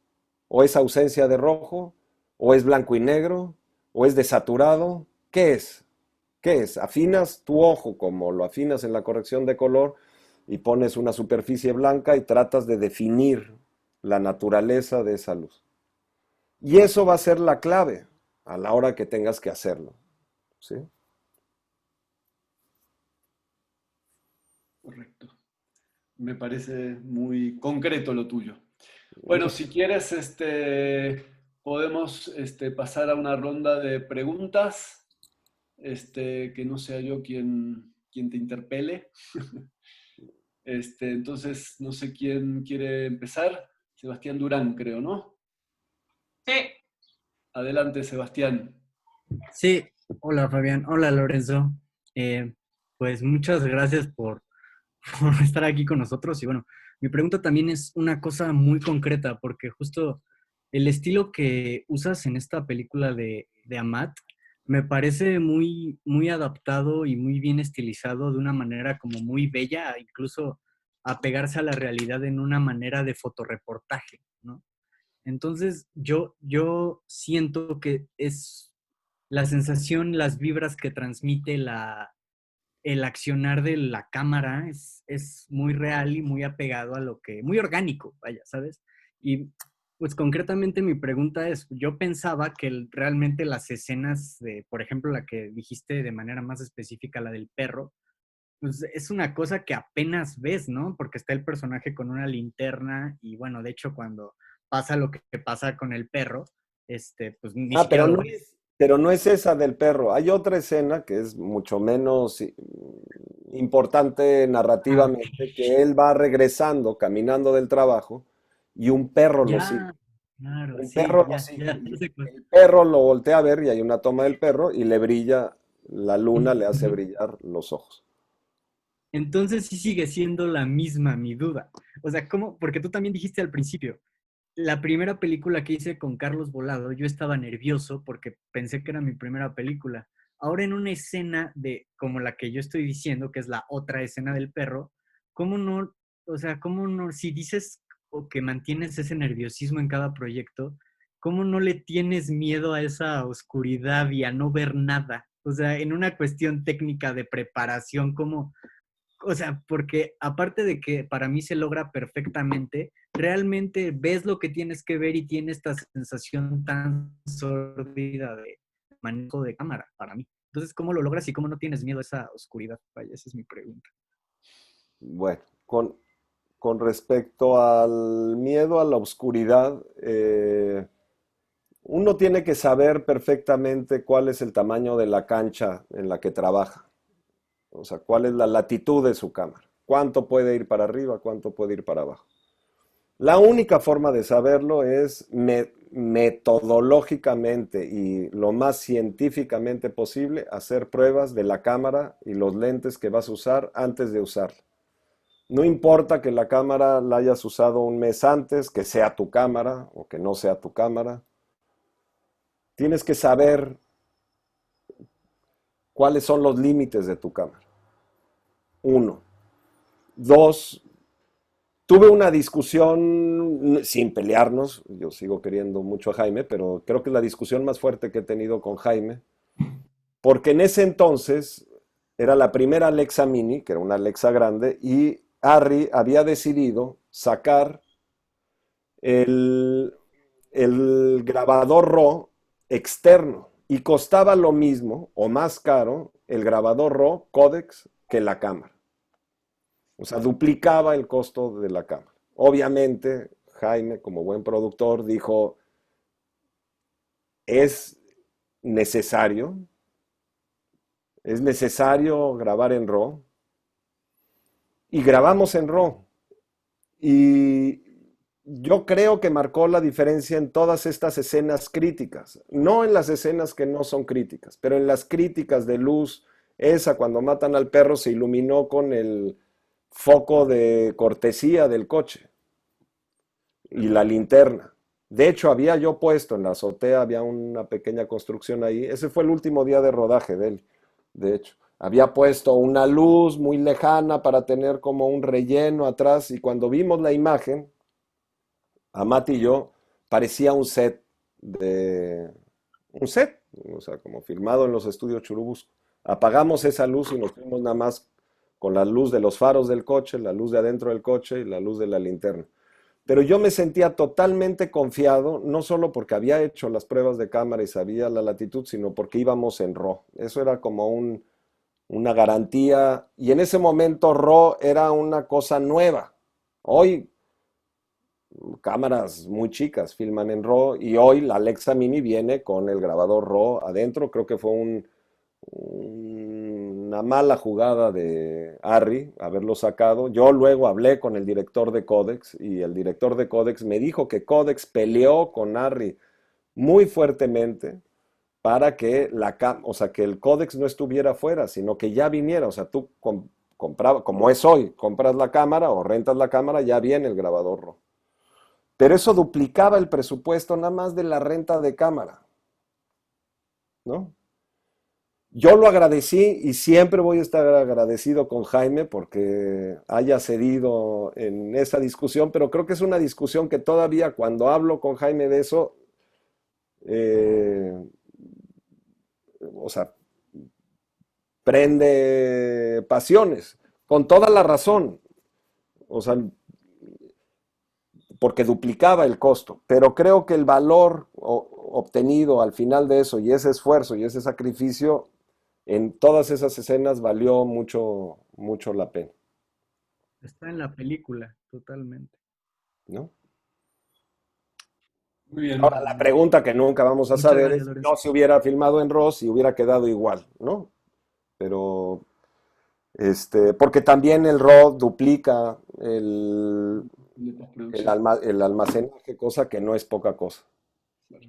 Speaker 2: ¿O es ausencia de rojo? ¿O es blanco y negro? ¿O es desaturado? ¿Qué es? ¿Qué es? Afinas tu ojo como lo afinas en la corrección de color y pones una superficie blanca y tratas de definir la naturaleza de esa luz. Y eso va a ser la clave a la hora que tengas que hacerlo. ¿Sí?
Speaker 1: Correcto. Me parece muy concreto lo tuyo. Bueno, si quieres, podemos pasar a una ronda de preguntas, que no sea yo quien te interpele. Entonces, no sé quién quiere empezar. Sebastián Durán, creo, ¿no?
Speaker 3: Sí,
Speaker 1: Adelante, Sebastián.
Speaker 4: Sí, hola Fabián, hola Lorenzo. Eh, pues muchas gracias por estar aquí con nosotros. Y bueno, mi pregunta también es una cosa muy concreta, porque justo el estilo que usas en esta película de Amat me parece muy, muy adaptado y muy bien estilizado de una manera como muy bella, incluso a pegarse a la realidad en una manera de fotoreportaje, ¿no? Entonces, yo siento que es la sensación, las vibras que transmite el accionar de la cámara es muy real y muy apegado a lo que, muy orgánico, vaya, ¿sabes? Y pues concretamente mi pregunta es, yo pensaba que realmente las escenas de, por ejemplo, la que dijiste de manera más específica, la del perro, pues es una cosa que apenas ves, ¿no? Porque está el personaje con una linterna y bueno, de hecho cuando pasa lo que pasa con el perro, pues ni
Speaker 2: Ah,
Speaker 4: siquiera lo ves.
Speaker 2: pero no es esa del perro. Hay otra escena que es mucho menos importante
Speaker 4: Ah,
Speaker 2: narrativamente, que él va regresando, caminando del trabajo, y un perro lo sigue.
Speaker 4: ya, claro,
Speaker 2: Un
Speaker 4: sí,
Speaker 2: perro lo
Speaker 4: ya,
Speaker 2: sigue.
Speaker 4: ya,
Speaker 2: Y
Speaker 4: ya sé cuál.
Speaker 2: el perro lo voltea a ver y hay una toma del perro y le brilla, la luna le hace
Speaker 4: Ujú.
Speaker 2: brillar los ojos.
Speaker 4: Entonces sí sigue siendo la misma mi duda. O sea, ¿cómo? Porque tú también dijiste al principio, la primera película que hice con Carlos Volado, yo estaba nervioso porque pensé que era mi primera película. Ahora en una escena de como la que yo estoy diciendo, que es la otra escena del perro, ¿cómo no? O sea, ¿cómo no? Si dices o que mantienes ese nerviosismo en cada proyecto, ¿cómo no le tienes miedo a esa oscuridad y a no ver nada? O sea, en una cuestión técnica de preparación, ¿cómo? O sea, porque aparte de que para mí se logra perfectamente, realmente ves lo que tienes que ver y tiene esta sensación tan sórdida de manejo de cámara para mí. Entonces, ¿cómo lo logras y cómo no tienes miedo a esa oscuridad? Vaya, esa es mi pregunta.
Speaker 2: Bueno, con respecto al miedo a la oscuridad, uno tiene que saber perfectamente cuál es el tamaño de la cancha en la que trabaja. O sea, cuál es la latitud de su cámara. Cuánto puede ir para arriba, cuánto puede ir para abajo. La única forma de saberlo es metodológicamente y lo más científicamente posible hacer pruebas de la cámara y los lentes que vas a usar antes de usarla. No importa que la cámara la hayas usado un mes antes, que sea tu cámara o que no sea tu cámara. Tienes que saber cuáles son los límites de tu cámara. Uno. Dos, tuve una discusión sin pelearnos, yo sigo queriendo mucho a Jaime, pero creo que es la discusión más fuerte que he tenido con Jaime, porque en ese entonces era la primera Alexa Mini, que era una Alexa grande, y Harry había decidido sacar el, el grabador RAW externo y costaba lo mismo o más caro el grabador RAW Codex que la cámara. O sea, duplicaba el costo de la cámara. Obviamente, Jaime, como buen productor, dijo, es necesario, es necesario grabar en RAW. Y grabamos en RAW. Y yo creo que marcó la diferencia en todas estas escenas críticas. No en las escenas que no son críticas, pero en las críticas de luz. Esa, cuando matan al perro, se iluminó con el foco de cortesía del coche y la linterna. De hecho, había yo puesto en la azotea, había una pequeña construcción ahí. Ese fue el último día de rodaje de él, de hecho. Había puesto una luz muy lejana para tener como un relleno atrás y cuando vimos la imagen, Amat y yo, parecía un set, o sea, como filmado en los estudios Churubusco. Apagamos esa luz y nos fuimos nada más con la luz de los faros del coche, la luz de adentro del coche y la luz de la linterna. Pero yo me sentía totalmente confiado, no solo porque había hecho las pruebas de cámara y sabía la latitud, sino porque íbamos en RAW. Eso era como una garantía. Y en ese momento RAW era una cosa nueva. Hoy cámaras muy chicas filman en RAW y hoy la Alexa Mini viene con el grabador RAW adentro. Creo que fue una mala jugada de Arri haberlo sacado. Yo luego hablé con el director de Codex y el director de Codex me dijo que Codex peleó con Arri muy fuertemente para que o sea, que el Codex no estuviera fuera, sino que ya viniera. O sea, tú comprabas, como es hoy, compras la cámara o rentas la cámara, ya viene el grabador RAW. Pero eso duplicaba el presupuesto nada más de la renta de cámara, ¿no? Yo lo agradecí y siempre voy a estar agradecido con Jaime porque haya cedido en esa discusión, pero creo que es una discusión que todavía cuando hablo con Jaime de eso, eh, o sea, prende pasiones, con toda la razón, o sea, porque duplicaba el costo, pero creo que el valor obtenido al final de eso y ese esfuerzo y ese sacrificio en todas esas escenas valió mucho, mucho la pena,
Speaker 4: Está en la película, totalmente.
Speaker 2: ¿no?
Speaker 1: Muy bien.
Speaker 2: Ahora, la pregunta que nunca vamos a
Speaker 4: Muchas
Speaker 2: saber
Speaker 4: gracias,
Speaker 2: es si
Speaker 4: Lorenzo.
Speaker 2: no se hubiera filmado en RAW, si hubiera quedado igual, ¿no? Pero, porque también el RAW duplica
Speaker 1: De postproducción.
Speaker 2: el almacenaje, cosa que no es poca cosa.
Speaker 1: Claro.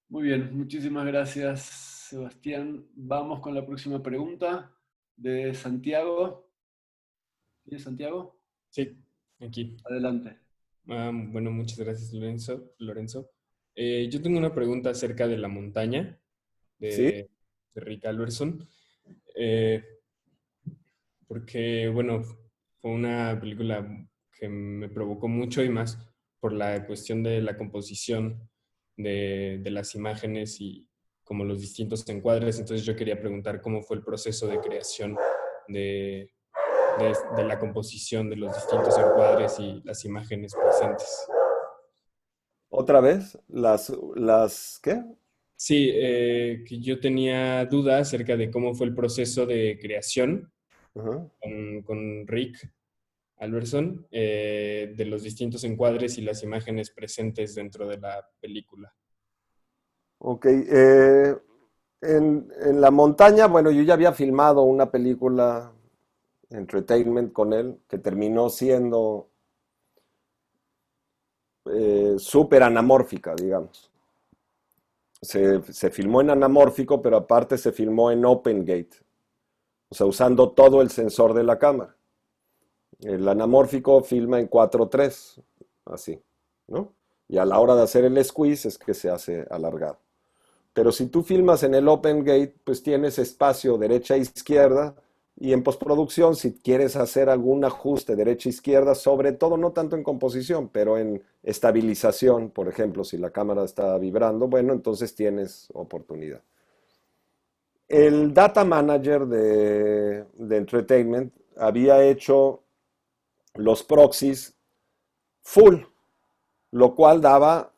Speaker 1: Muy bien, muchísimas gracias, Sebastián. Vamos con la próxima pregunta de Santiago. ¿Tienes Santiago?
Speaker 3: Sí, aquí.
Speaker 1: Adelante.
Speaker 3: Bueno, muchas gracias, Lorenzo. Yo tengo una pregunta acerca de La montaña,
Speaker 2: ¿Sí?
Speaker 3: de Rick Alberson, eh, porque, bueno, fue una película que me provocó mucho y más por la cuestión de la composición de las imágenes y como los distintos encuadres. Entonces yo quería preguntar cómo fue el proceso de creación de, de la composición de los distintos encuadres y las imágenes presentes.
Speaker 2: ¿Otra vez? ¿Qué?
Speaker 3: Sí, que yo tenía duda acerca de cómo fue el proceso de creación
Speaker 2: Ajá.
Speaker 3: con Rick Alberson, de los distintos encuadres y las imágenes presentes dentro de la película.
Speaker 2: Ok, en la montaña, bueno, yo ya había filmado una película, Entertainment, con él, que terminó siendo súper anamórfica, digamos. Se filmó en anamórfico, pero aparte se filmó en open gate, o sea, usando todo el sensor de la cámara. El anamórfico filma en 4:3, así, ¿no? Y a la hora de hacer el squeeze es que se hace alargado. Pero si tú filmas en el open gate, pues tienes espacio derecha e izquierda, y en postproducción, si quieres hacer algún ajuste derecha-izquierda, sobre todo no tanto en composición, pero en estabilización, por ejemplo, si la cámara está vibrando, bueno, entonces tienes oportunidad. El data manager de Entertainment había hecho los proxies full, lo cual daba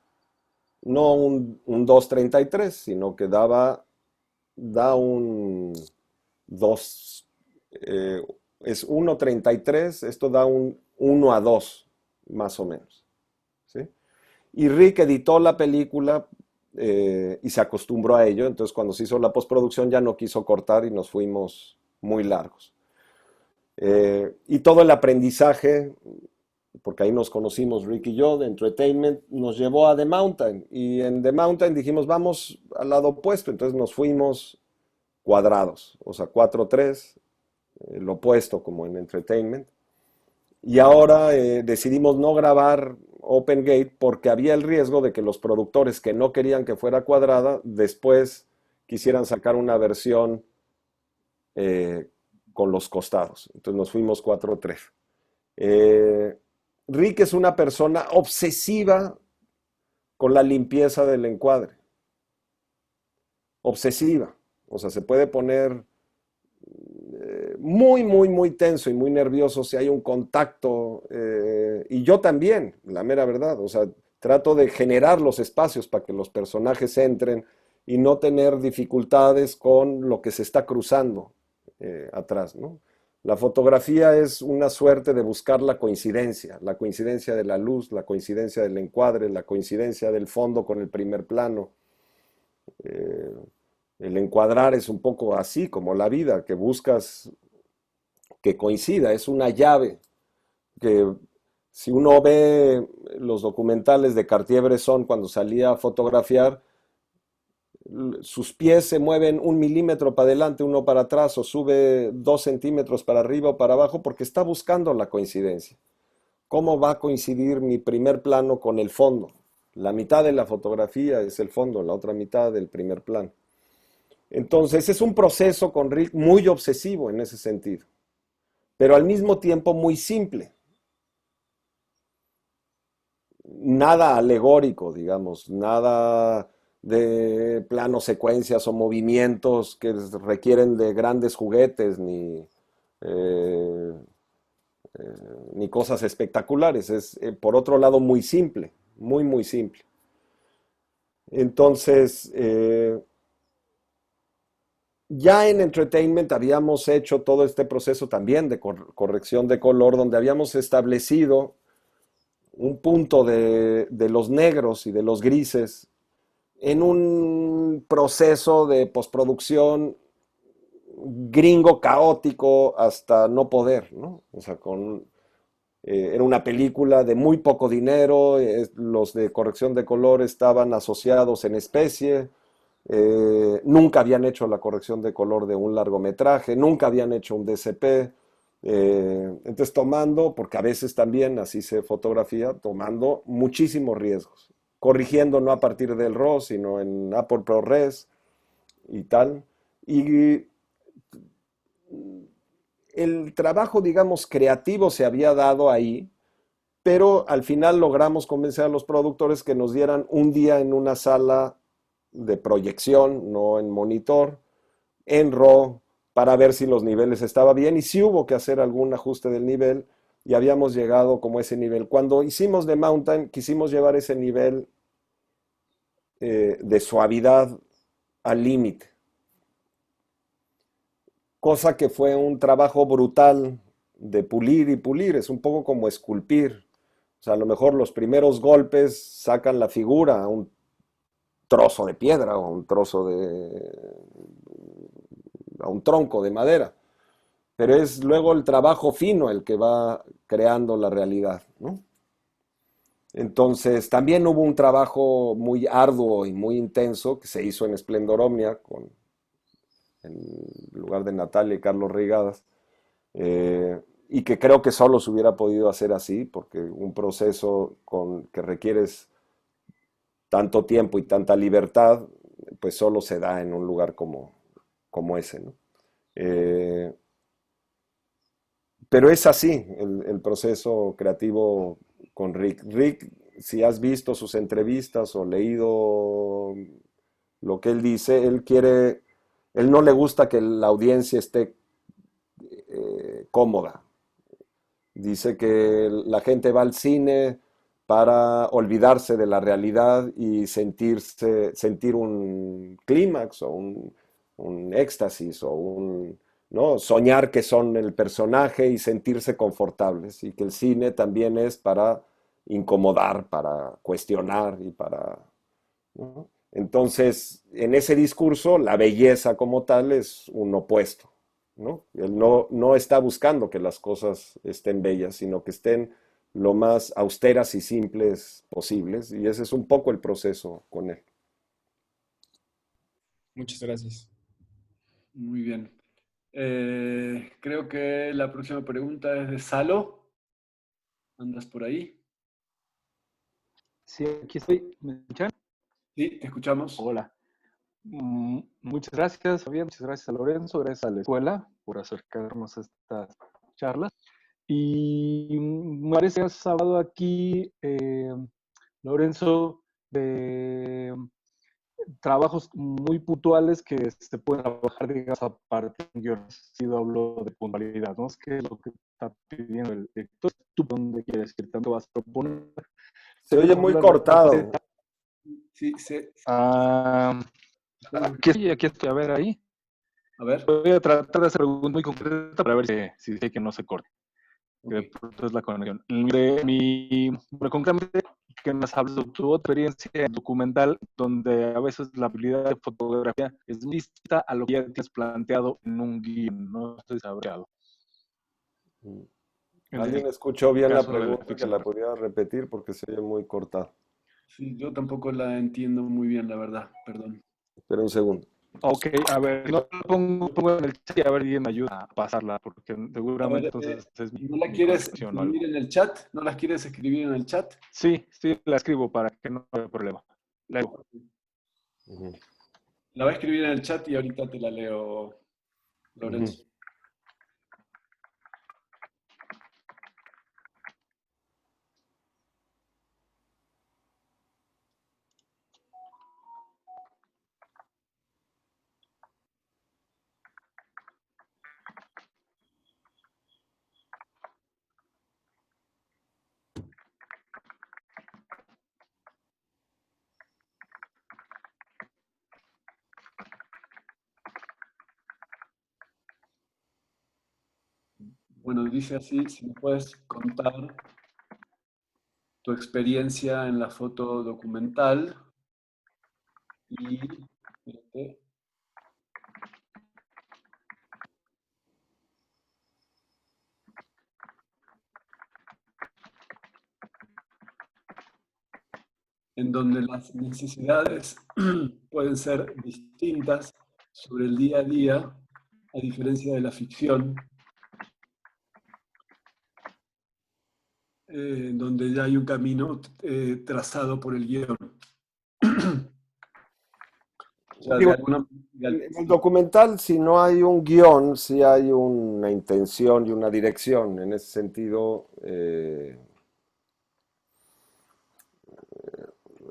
Speaker 2: no un 2.33, sino que da un 2, es 1.33, esto da un 1:2, más o menos, ¿sí? Y Rick editó la película y se acostumbró a ello, entonces cuando se hizo la postproducción ya no quiso cortar y nos fuimos muy largos. Y todo el aprendizaje, porque ahí nos conocimos Rick y yo, de Entertainment, nos llevó a The Mountain. Y en The Mountain dijimos, vamos al lado opuesto. Entonces nos fuimos cuadrados, o sea, 4:3, lo opuesto como en Entertainment. Y ahora decidimos no grabar Open Gate porque había el riesgo de que los productores que no querían que fuera cuadrada, después quisieran sacar una versión eh, con los costados. Entonces nos fuimos 4:3. Rick es una persona obsesiva con la limpieza del encuadre. Obsesiva. O sea, se puede poner muy, muy, muy tenso y muy nervioso si hay un contacto. Y yo también, la mera verdad. O sea, trato de generar los espacios para que los personajes entren y no tener dificultades con lo que se está cruzando atrás, ¿no? La fotografía es una suerte de buscar la coincidencia de la luz, la coincidencia del encuadre, la coincidencia del fondo con el primer plano. El encuadrar es un poco así como la vida, que buscas que coincida, es una llave que si uno ve los documentales de Cartier-Bresson cuando salía a fotografiar, sus pies se mueven 1 milímetro para adelante, uno para atrás, o sube 2 centímetros para arriba o para abajo, porque está buscando la coincidencia. ¿Cómo va a coincidir mi primer plano con el fondo? La mitad de la fotografía es el fondo, la otra mitad del primer plano. Entonces es un proceso con Rick muy obsesivo en ese sentido, pero al mismo tiempo muy simple. Nada alegórico, digamos, nada de planos, secuencias o movimientos que requieren de grandes juguetes eh, ni cosas espectaculares. Es, por otro lado, muy simple, muy, muy simple. Entonces, ya en Entertainment habíamos hecho todo este proceso también de corrección de color, donde habíamos establecido un punto de los negros y de los grises en un proceso de postproducción gringo caótico hasta no poder, ¿no? O sea, era una película de muy poco dinero, los de corrección de color estaban asociados en especie, nunca habían hecho la corrección de color de un largometraje, nunca habían hecho un DCP. Entonces tomando, porque a veces también así se fotografía, tomando muchísimos riesgos, corrigiendo no a partir del RAW, sino en Apple ProRes y tal. Y el trabajo, digamos, creativo se había dado ahí, pero al final logramos convencer a los productores que nos dieran un día en una sala de proyección, no en monitor, en RAW, para ver si los niveles estaban bien y si hubo que hacer algún ajuste del nivel y habíamos llegado como ese nivel. Cuando hicimos The Mountain, quisimos llevar ese nivel de suavidad al límite, cosa que fue un trabajo brutal de pulir y pulir, es un poco como esculpir. O sea, a lo mejor los primeros golpes sacan la figura a un trozo de piedra o un trozo a un tronco de madera, pero es luego el trabajo fino el que va creando la realidad, ¿no? Entonces, también hubo un trabajo muy arduo y muy intenso que se hizo en Esplendor Omnia, en lugar de Natalia y Carlos Reigadas, y que creo que solo se hubiera podido hacer así, porque un proceso que requieres tanto tiempo y tanta libertad, pues solo se da en un lugar como ese, ¿no? Eh, pero es así el proceso creativo con Rick. Rick, si has visto sus entrevistas o leído lo que él dice, él no le gusta que la audiencia esté cómoda. Dice que la gente va al cine para olvidarse de la realidad y sentir un clímax o un éxtasis o ¿no? Soñar que son el personaje y sentirse confortables. Y que el cine también es para incomodar, para cuestionar y para, ¿no? Entonces, en ese discurso, la belleza como tal es un opuesto, ¿no? Él no está buscando que las cosas estén bellas, sino que estén lo más austeras y simples posibles, y ese es un poco el proceso con él.
Speaker 3: Muchas gracias.
Speaker 1: Muy bien. Creo que la próxima pregunta es de Salo. ¿Andas por ahí?
Speaker 5: Sí, aquí estoy. ¿Me escuchan?
Speaker 1: Sí, te escuchamos.
Speaker 5: Hola. Muchas gracias, Fabián. Muchas gracias a Lorenzo. Gracias a la escuela por acercarnos a estas charlas. Y me parece que has hablado aquí, Lorenzo, de trabajos muy puntuales que se pueden trabajar, digamos, a partir de yo hablo de puntualidad, ¿no? Es que es lo que está pidiendo el director. ¿Tú dónde quieres ir? ¿Tanto vas a proponer?
Speaker 2: Se oye muy cortado.
Speaker 1: Sí,
Speaker 5: Aquí estoy, a ver ahí.
Speaker 1: A ver.
Speaker 5: Voy a tratar de hacer algo muy concreto para ver si que no se corte. que de
Speaker 1: Ok.
Speaker 5: pronto es la conexión. Bueno, concretamente, que nos hablas de tu experiencia documental, donde a veces la habilidad de fotografía es muy distinta a lo que ya tienes planteado en un guión, no sé si habrá dado. En
Speaker 2: ¿Alguien
Speaker 5: el
Speaker 2: escuchó bien la
Speaker 5: caso de la
Speaker 2: pregunta que
Speaker 5: ficción.
Speaker 2: la podía repetir porque se oye muy cortada?
Speaker 1: Sí, yo tampoco la entiendo muy bien, la verdad, perdón.
Speaker 2: Espera un segundo.
Speaker 5: Ok, a ver, no lo pongo en el chat y a ver si me ayuda a pasarla, porque
Speaker 1: A
Speaker 5: seguramente
Speaker 1: ver,
Speaker 5: entonces es
Speaker 1: ¿no la
Speaker 5: mi
Speaker 1: quieres
Speaker 5: conexión o algo.
Speaker 1: escribir en el chat? ¿No las quieres escribir en el chat?
Speaker 5: Sí, sí, la escribo para que no haya problema. La digo.
Speaker 2: Ujú,
Speaker 1: La voy a escribir en el chat y ahorita te la leo,
Speaker 2: ujú.
Speaker 1: Lorenzo. Bueno, dice así, si me puedes contar tu experiencia en la foto documental y espérate, en donde las necesidades pueden ser distintas sobre el día a día, a diferencia de la ficción, donde ya hay un camino trazado por el guión. O sea, de
Speaker 2: Digo,
Speaker 1: alguna
Speaker 2: en el documental, si no hay un guión, si hay una intención y una dirección. En ese sentido,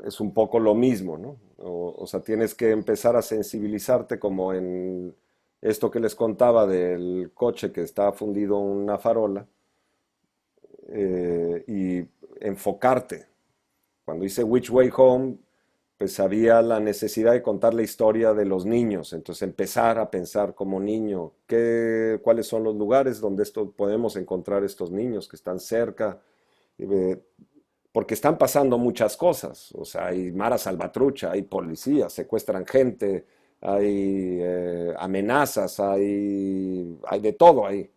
Speaker 2: es un poco lo mismo, ¿no? O sea, tienes que empezar a sensibilizarte como en esto que les contaba del coche que está fundido en una farola y enfocarte. Cuando hice Which Way Home, pues había la necesidad de contar la historia de los niños, entonces empezar a pensar como niño, cuáles son los lugares donde podemos encontrar estos niños que están cerca, eh, porque están pasando muchas cosas, o sea, hay mara salvatrucha, hay policías, secuestran gente, hay amenazas, hay de todo ahí,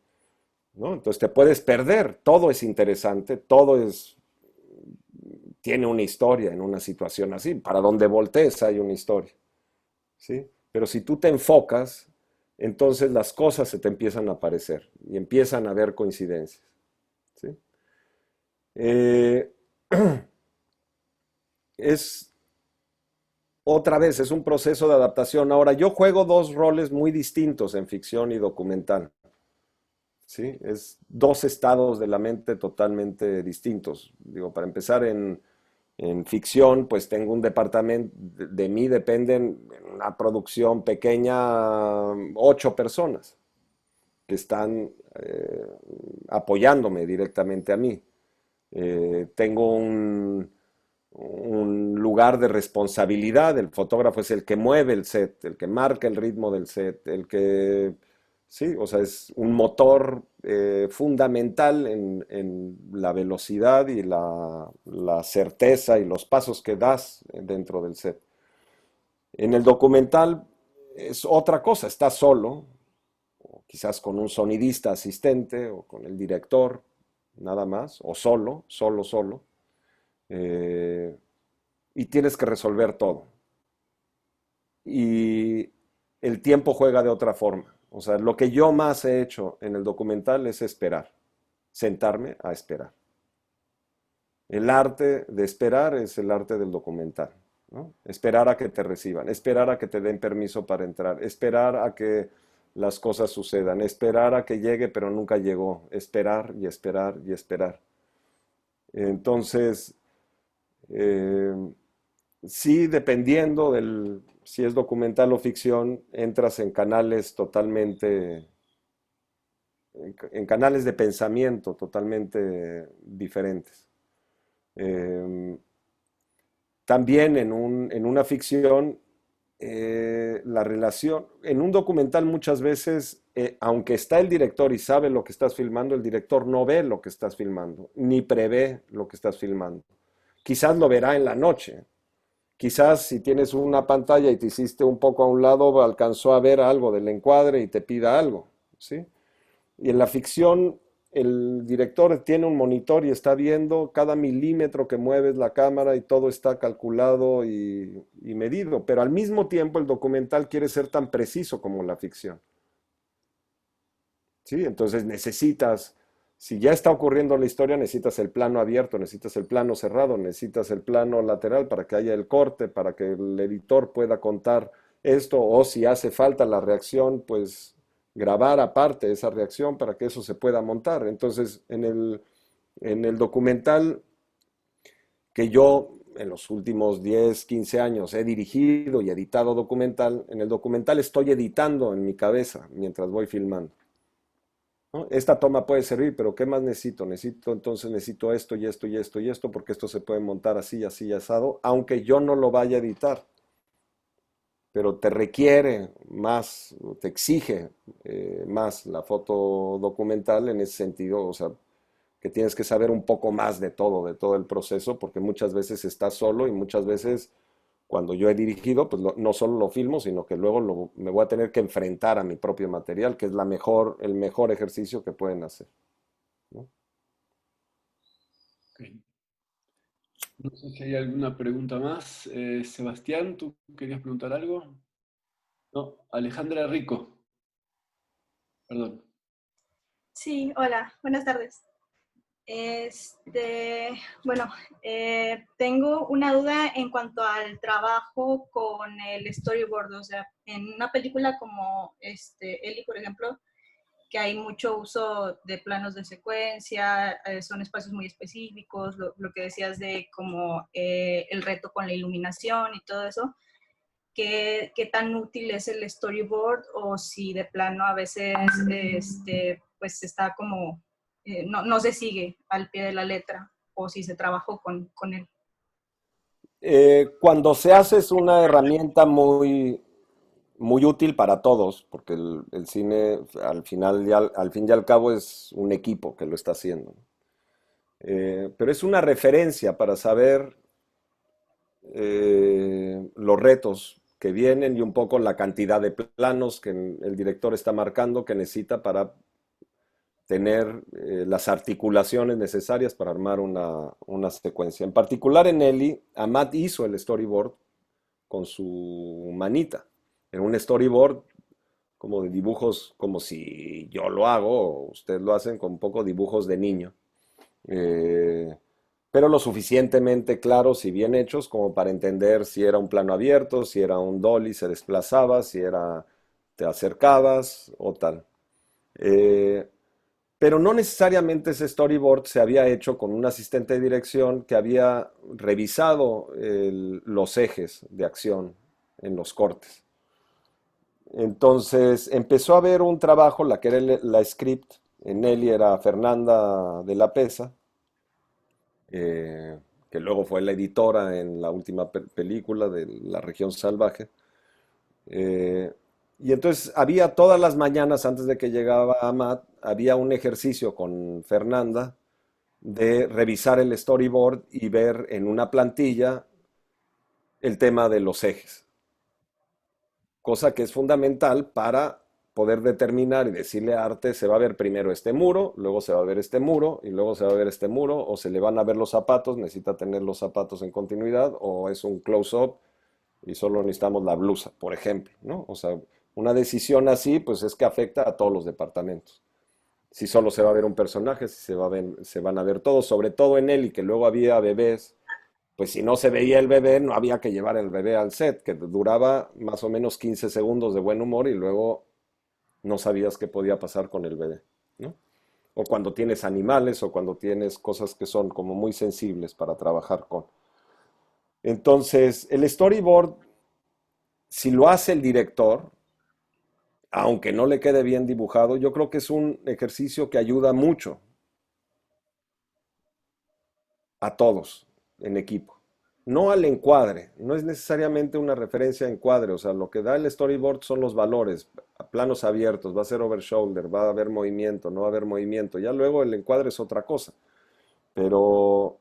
Speaker 2: ¿no? Entonces te puedes perder, todo es interesante, tiene una historia en una situación así, para donde voltees hay una historia, ¿sí? Pero si tú te enfocas, entonces las cosas se te empiezan a aparecer y empiezan a haber coincidencias, ¿sí? Eh, es otra vez, es un proceso de adaptación. Ahora, yo juego dos roles muy distintos en ficción y documental, ¿sí? Es dos estados de la mente totalmente distintos. Digo, para empezar, en ficción, pues tengo un departamento, de mí dependen en una producción pequeña 8 personas que están apoyándome directamente a mí. Tengo un lugar de responsabilidad, el fotógrafo es el que mueve el set, el que marca el ritmo del set, sí, o sea, es un motor fundamental en la velocidad y la certeza y los pasos que das dentro del set. En el documental es otra cosa, estás solo, o quizás con un sonidista asistente o con el director, nada más, o solo, eh, y tienes que resolver todo. Y el tiempo juega de otra forma. O sea, lo que yo más he hecho en el documental es esperar, sentarme a esperar. El arte de esperar es el arte del documental, ¿no? Esperar a que te reciban, esperar a que te den permiso para entrar, esperar a que las cosas sucedan, esperar a que llegue pero nunca llegó, esperar y esperar y esperar. Entonces, eh, sí, dependiendo si es documental o ficción, entras en canales totalmente, en canales de pensamiento totalmente diferentes. Eh, También en una ficción, la relación. En un documental muchas veces, aunque está el director y sabe lo que estás filmando, el director no ve lo que estás filmando, ni prevé lo que estás filmando. Quizás lo verá en la noche. Quizás si tienes una pantalla y te hiciste un poco a un lado, alcanzó a ver algo del encuadre y te pida algo, ¿sí? Y en la ficción, el director tiene un monitor y está viendo cada milímetro que mueves la cámara y todo está calculado y medido. Pero al mismo tiempo, el documental quiere ser tan preciso como la ficción, ¿sí? Entonces necesitas, si ya está ocurriendo la historia, necesitas el plano abierto, necesitas el plano cerrado, necesitas el plano lateral para que haya el corte, para que el editor pueda contar esto, o si hace falta la reacción, pues grabar aparte esa reacción para que eso se pueda montar. Entonces, en el documental que yo en los últimos 10 15 años he dirigido y editado documental, en el documental estoy editando en mi cabeza mientras voy filmando, ¿no? Esta toma puede servir, pero ¿qué más necesito? Necesito esto y esto y esto y esto, porque esto se puede montar así, así, asado, aunque yo no lo vaya a editar, pero te requiere más, te exige más la foto documental en ese sentido, o sea, que tienes que saber un poco más de todo el proceso, porque muchas veces estás solo y muchas veces cuando yo he dirigido, pues no solo lo filmo, sino que luego me voy a tener que enfrentar a mi propio material, que es el mejor ejercicio que pueden hacer, ¿no?
Speaker 1: Ok. No sé si hay alguna pregunta más. Sebastián, ¿tú querías preguntar algo? No, Alejandra Rico. Perdón.
Speaker 6: Sí, hola, buenas tardes. Bueno, tengo una duda en cuanto al trabajo con el storyboard, o sea, en una película como Ellie, por ejemplo, que hay mucho uso de planos de secuencia, son espacios muy específicos, lo que decías de como el reto con la iluminación y todo eso. Qué tan útil es el storyboard o si de plano a veces pues está como, no se sigue al pie de la letra o si se trabajó con él.
Speaker 2: Cuando se hace es una herramienta muy útil para todos, porque el cine al fin y al cabo es un equipo que lo está haciendo. Pero es una referencia para saber los retos que vienen y un poco la cantidad de planos que el director está marcando que necesita para tener las articulaciones necesarias para armar una secuencia. En particular en Ellie, Amat hizo el storyboard con su manita. En un storyboard como de dibujos, como si yo lo hago o ustedes lo hacen, con un poco dibujos de niño. Eh, pero lo suficientemente claros y bien hechos como para entender si era un plano abierto, si era un dolly, se desplazaba, si era te acercabas o tal. Eh, pero no necesariamente ese storyboard se había hecho con un asistente de dirección que había revisado los ejes de acción en los cortes. Entonces empezó a haber un trabajo, la que era la script, en Nelly era Fernanda de la Pesa, eh, que luego fue la editora en la última película de La Región Salvaje. Eh, y entonces había todas las mañanas antes de que llegaba Amat, había un ejercicio con Fernanda de revisar el storyboard y ver en una plantilla el tema de los ejes, cosa que es fundamental para poder determinar y decirle a Arte, se va a ver primero este muro, luego se va a ver este muro y luego se va a ver este muro, o se le van a ver los zapatos, necesita tener los zapatos en continuidad, o es un close-up y solo necesitamos la blusa, por ejemplo, ¿no? O sea, una decisión así, pues es que afecta a todos los departamentos. Si solo se va a ver un personaje, si se van a ver todos, sobre todo en él, y que luego había bebés, pues si no se veía el bebé, no había que llevar el bebé al set, que duraba más o menos 15 segundos de buen humor y luego no sabías qué podía pasar con el bebé, ¿no? O cuando tienes animales o cuando tienes cosas que son como muy sensibles para trabajar con. Entonces, el storyboard, si lo hace el director, aunque no le quede bien dibujado, yo creo que es un ejercicio que ayuda mucho a todos en equipo. no al encuadre, no es necesariamente una referencia a encuadre, o sea, lo que da el storyboard son los valores, a planos abiertos, va a ser over shoulder, va a haber movimiento, no va a haber movimiento, ya luego el encuadre es otra cosa, pero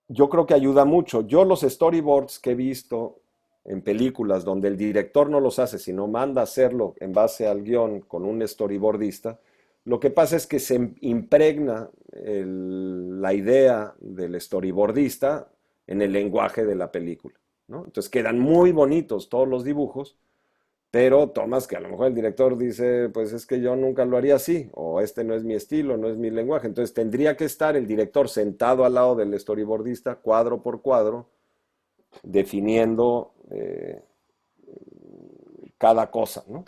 Speaker 2: yo creo que ayuda mucho. Yo los storyboards que he visto en películas donde el director no los hace, sino manda a hacerlo en base al guión con un storyboardista, lo que pasa es que se impregna la idea del storyboardista en el lenguaje de la película, ¿no? Entonces quedan muy bonitos todos los dibujos, pero tomas que a lo mejor el director dice, pues es que yo nunca lo haría así, o este no es mi estilo, no es mi lenguaje. Entonces tendría que estar el director sentado al lado del storyboardista, cuadro por cuadro, definiendo cada cosa, ¿no?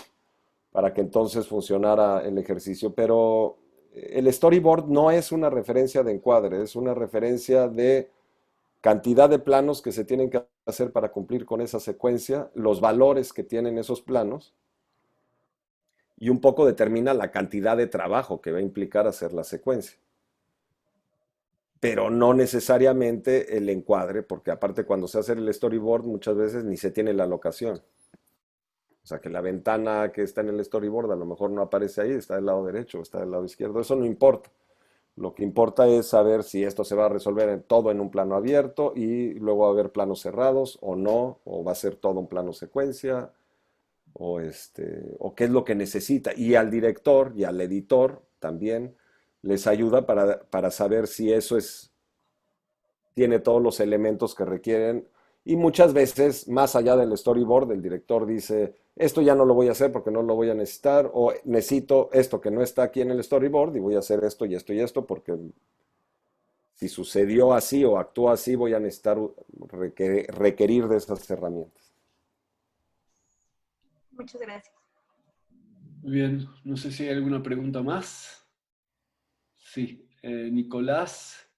Speaker 2: Para que entonces funcionara el ejercicio. Pero el storyboard no es una referencia de encuadre, es una referencia de cantidad de planos que se tienen que hacer para cumplir con esa secuencia, los valores que tienen esos planos, y un poco determina la cantidad de trabajo que va a implicar hacer la secuencia. Pero no necesariamente el encuadre, porque aparte cuando se hace el storyboard muchas veces ni se tiene la locación. O sea, que la ventana que está en el storyboard a lo mejor no aparece ahí, está del lado derecho, está del lado izquierdo, eso no importa. Lo que importa es saber si esto se va a resolver todo en un plano abierto y luego va a haber planos cerrados o no, o va a ser todo un plano secuencia, o qué es lo que necesita. Y al director y al editor también les ayuda para saber si eso tiene todos los elementos que requieren. Y muchas veces, más allá del storyboard, el director dice, esto ya no lo voy a hacer porque no lo voy a necesitar, o necesito esto que no está aquí en el storyboard y voy a hacer esto y esto y esto porque si sucedió así o actuó así, voy a necesitar requerir de esas herramientas.
Speaker 6: Muchas gracias.
Speaker 1: Muy bien, no sé si hay alguna pregunta más. Sí, Nicolás,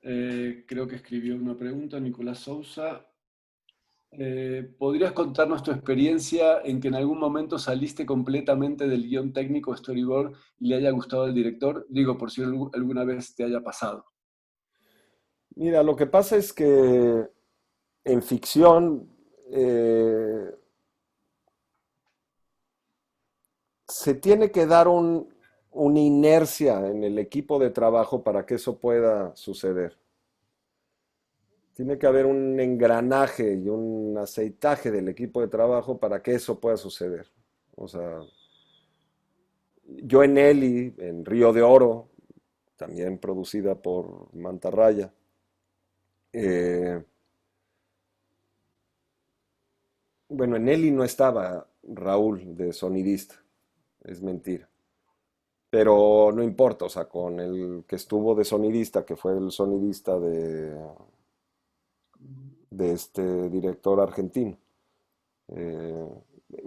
Speaker 1: creo que escribió una pregunta, Nicolás Sousa. ¿Podrías contarnos tu experiencia en que en algún momento saliste completamente del guión técnico storyboard y le haya gustado al director? Digo, por si alguna vez te haya pasado.
Speaker 2: Mira, lo que pasa es que en ficción se tiene que dar una inercia en el equipo de trabajo para que eso pueda suceder. Tiene que haber un engranaje y un aceitaje del equipo de trabajo para que eso pueda suceder. O sea, yo en Eli, en Río de Oro, también producida por Mantarraya, bueno, en Eli no estaba Raúl de sonidista, es mentira. Pero no importa, o sea, con el que estuvo de sonidista, que fue el sonidista de este director argentino. Eh,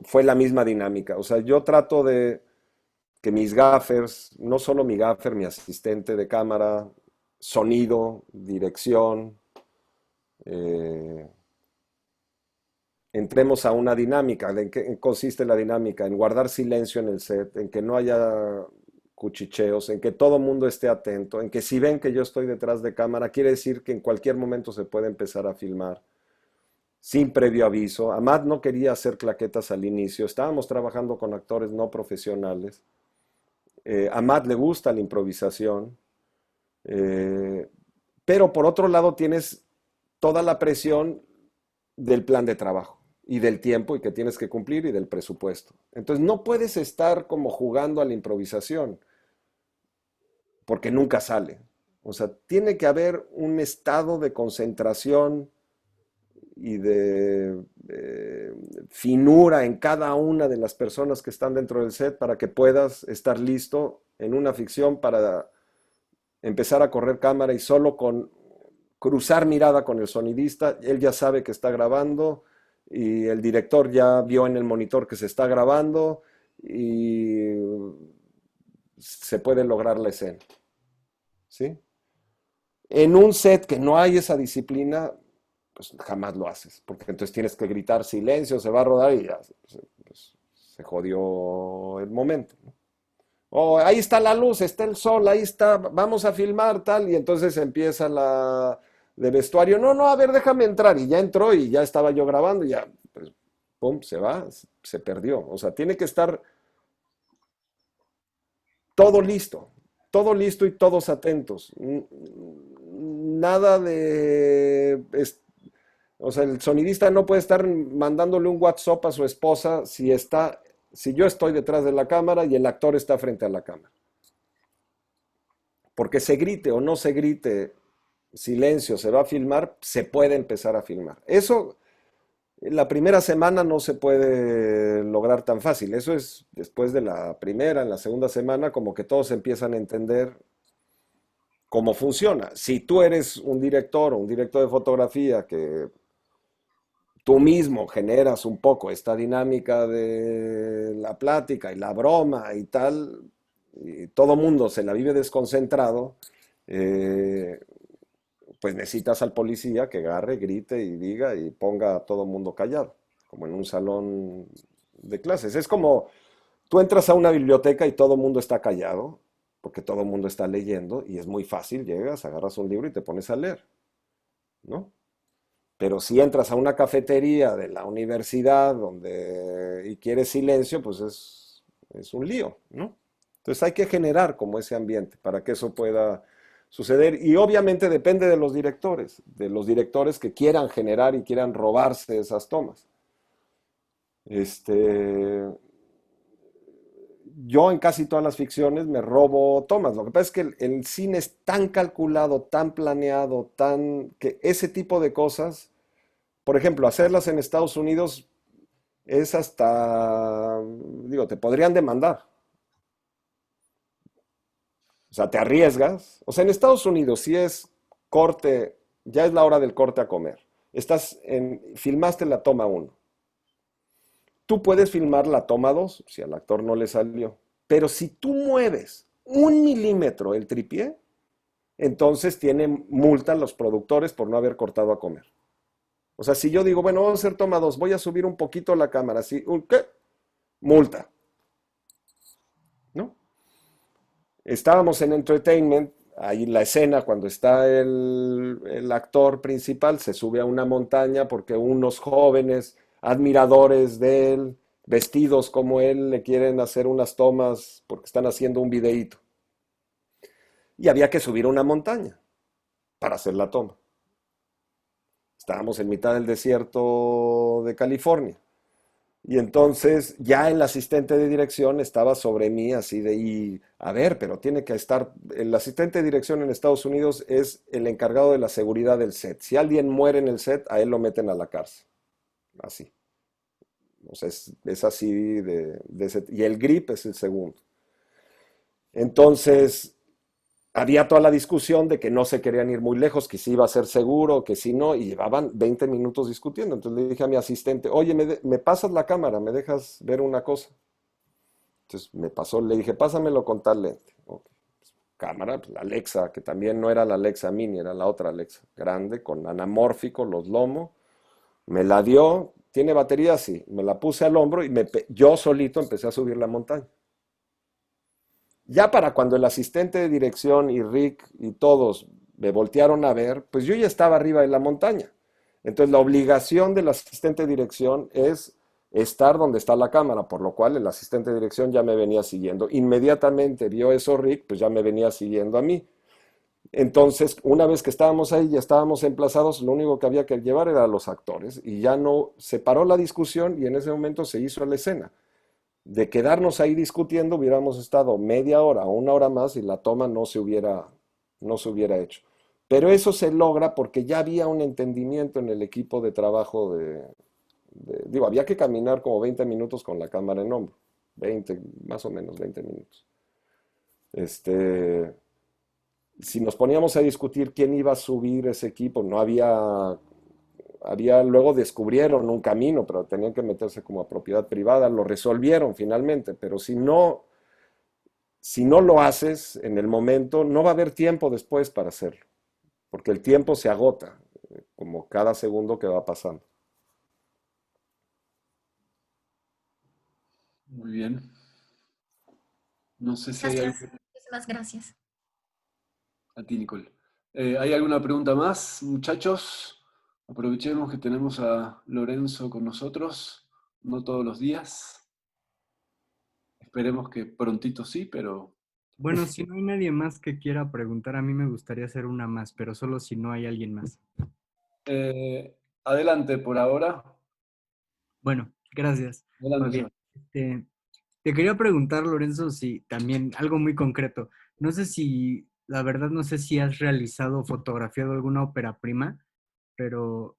Speaker 2: Fue la misma dinámica. O sea, yo trato de que mis gaffers, no solo mi gaffer, mi asistente de cámara, sonido, dirección, eh, entremos a una dinámica. ¿En qué consiste la dinámica? En guardar silencio en el set, en que no haya cuchicheos, en que todo el mundo esté atento, en que si ven que yo estoy detrás de cámara, quiere decir que en cualquier momento se puede empezar a filmar sin previo aviso. Amad no quería hacer claquetas al inicio, estábamos trabajando con actores no profesionales. A Amad le gusta la improvisación, pero por otro lado tienes toda la presión del plan de trabajo y del tiempo y que tienes que cumplir y del presupuesto. Entonces no puedes estar como jugando a la improvisación porque nunca sale. O sea, tiene que haber un estado de concentración y de finura en cada una de las personas que están dentro del set para que puedas estar listo en una ficción para empezar a correr cámara y solo con cruzar mirada con el sonidista, él ya sabe que está grabando y el director ya vio en el monitor que se está grabando y se puede lograr la escena. ¿Sí? En un set que no hay esa disciplina, pues jamás lo haces, porque entonces tienes que gritar silencio, se va a rodar y ya pues, se jodió el momento, ¿no? O ahí está la luz, está el sol, ahí está, vamos a filmar tal, y entonces empieza de vestuario, no, no, a ver, déjame entrar, y ya entró y ya estaba yo grabando, y ya, pues, pum, se va, se perdió. O sea, tiene que estar todo listo y todos atentos. Nada de... O sea, el sonidista no puede estar mandándole un WhatsApp a su esposa si yo estoy detrás de la cámara y el actor está frente a la cámara. Porque se grite o no se grite, silencio, se va a filmar, se puede empezar a filmar. Eso, la primera semana no se puede lograr tan fácil. Eso es después de la primera, en la segunda semana, como que todos empiezan a entender cómo funciona. Si tú eres un director o un director de fotografía que tú mismo generas un poco esta dinámica de la plática y la broma y tal, y todo mundo se la vive desconcentrado, eh, pues necesitas al policía que agarre, grite y diga y ponga a todo mundo callado, como en un salón de clases. Es como tú entras a una biblioteca y todo el mundo está callado, porque todo el mundo está leyendo y es muy fácil, llegas, agarras un libro y te pones a leer, ¿no? Pero si entras a una cafetería de la universidad y quieres silencio, pues es un lío, ¿no? Entonces hay que generar como ese ambiente para que eso pueda suceder. Y obviamente depende de los directores que quieran generar y quieran robarse esas tomas. Este, yo en casi todas las ficciones me robo tomas. Lo que pasa es que el cine es tan calculado, tan planeado, que ese tipo de cosas, por ejemplo, hacerlas en Estados Unidos es hasta, digo, te podrían demandar. O sea, te arriesgas. O sea, en Estados Unidos, si es corte, ya es la hora del corte a comer. Filmaste la toma uno. Tú puedes filmar la toma 2 si al actor no le salió. Pero si tú mueves 1 milímetro el tripié, entonces tienen multa los productores por no haber cortado a comer. O sea, si yo digo, bueno, vamos a hacer toma 2, voy a subir un poquito la cámara, así, ¿qué? Multa, ¿no? Estábamos en Entertainment, ahí la escena cuando está el actor principal, se sube a una montaña porque unos jóvenes admiradores de él, vestidos como él, le quieren hacer unas tomas porque están haciendo un videíto. Y había que subir una montaña para hacer la toma. Estábamos en mitad del desierto de California. Y entonces ya el asistente de dirección estaba sobre mí así y a ver, pero tiene que estar, el asistente de dirección en Estados Unidos es el encargado de la seguridad del set. Si alguien muere en el set, a él lo meten a la cárcel. Así. O sea, es así y el grip es el segundo. Entonces, había toda la discusión de que no se querían ir muy lejos, que si iba a ser seguro, que si no, y llevaban 20 minutos discutiendo. Entonces le dije a mi asistente, oye, me pasas la cámara, me dejas ver una cosa. Entonces me pasó, le dije, pásamelo con tal lente. Okay. Cámara, pues, la Alexa, que también no era la Alexa Mini, era la otra Alexa, grande, con anamórfico, los lomos. Me la dio, tiene batería, sí. Me la puse al hombro y yo solito empecé a subir la montaña. Ya para cuando el asistente de dirección y Rick y todos me voltearon a ver, pues yo ya estaba arriba de la montaña. Entonces la obligación del asistente de dirección es estar donde está la cámara, por lo cual el asistente de dirección ya me venía siguiendo. Inmediatamente vio eso Rick, pues ya me venía siguiendo a mí. Entonces, una vez que estábamos ahí, ya estábamos emplazados, lo único que había que llevar era a los actores y ya no se paró la discusión y en ese momento se hizo la escena. De quedarnos ahí discutiendo, hubiéramos estado media hora o una hora más y la toma no se hubiera hecho. Pero eso se logra porque ya había un entendimiento en el equipo de trabajo digo, había que caminar como 20 minutos con la cámara en hombro. 20, más o menos 20 minutos. Este, si nos poníamos a discutir quién iba a subir ese equipo, no luego descubrieron un camino, pero tenían que meterse como a propiedad privada, lo resolvieron finalmente, pero si no lo haces en el momento, no va a haber tiempo después para hacerlo, porque el tiempo se agota, como cada segundo que va pasando.
Speaker 1: Muy bien. No sé si hay algo
Speaker 7: Gracias. Muchísimas gracias.
Speaker 1: a ti, Nicole. ¿Hay alguna pregunta más, muchachos? Aprovechemos que tenemos a Lorenzo con nosotros, no todos los días. Esperemos que prontito sí, pero
Speaker 4: Bueno, si no hay nadie más que quiera preguntar, a mí me gustaría hacer una más, pero solo si no hay alguien más.
Speaker 1: adelante por ahora.
Speaker 4: Bueno, gracias,
Speaker 1: Adelante,
Speaker 4: Fabián.
Speaker 1: Sebastián.
Speaker 4: Te quería preguntar, Lorenzo, si también algo muy concreto. No sé si, la verdad, no sé si has realizado, fotografiado alguna ópera prima, pero,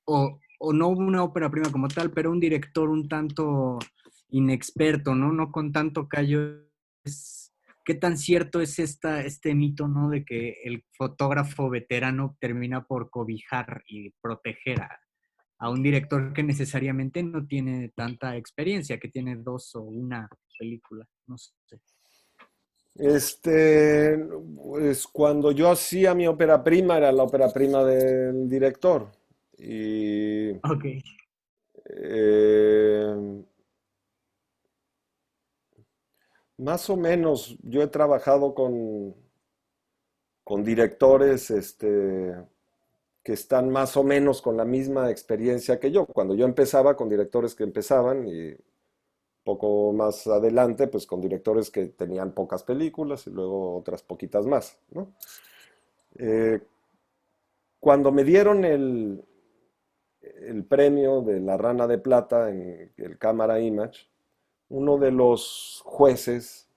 Speaker 4: o no una ópera prima como tal, pero un director un tanto inexperto, ¿no? No con tanto callo. ¿Qué tan cierto es este mito, ¿no? De que el fotógrafo veterano termina por cobijar y proteger a un director que necesariamente no tiene tanta experiencia, que tiene dos o una película, no sé.
Speaker 2: Pues cuando yo hacía mi ópera prima, era la ópera prima del director. Y
Speaker 4: Ok,
Speaker 2: eh, más o menos yo he trabajado con directores que están más o menos con la misma experiencia que yo. Cuando yo empezaba, con directores que empezaban y poco más adelante, pues con directores que tenían pocas películas y luego otras poquitas más, ¿no? Eh, Cuando me dieron el premio de la Rana de Plata en el Cámara Image, uno de los jueces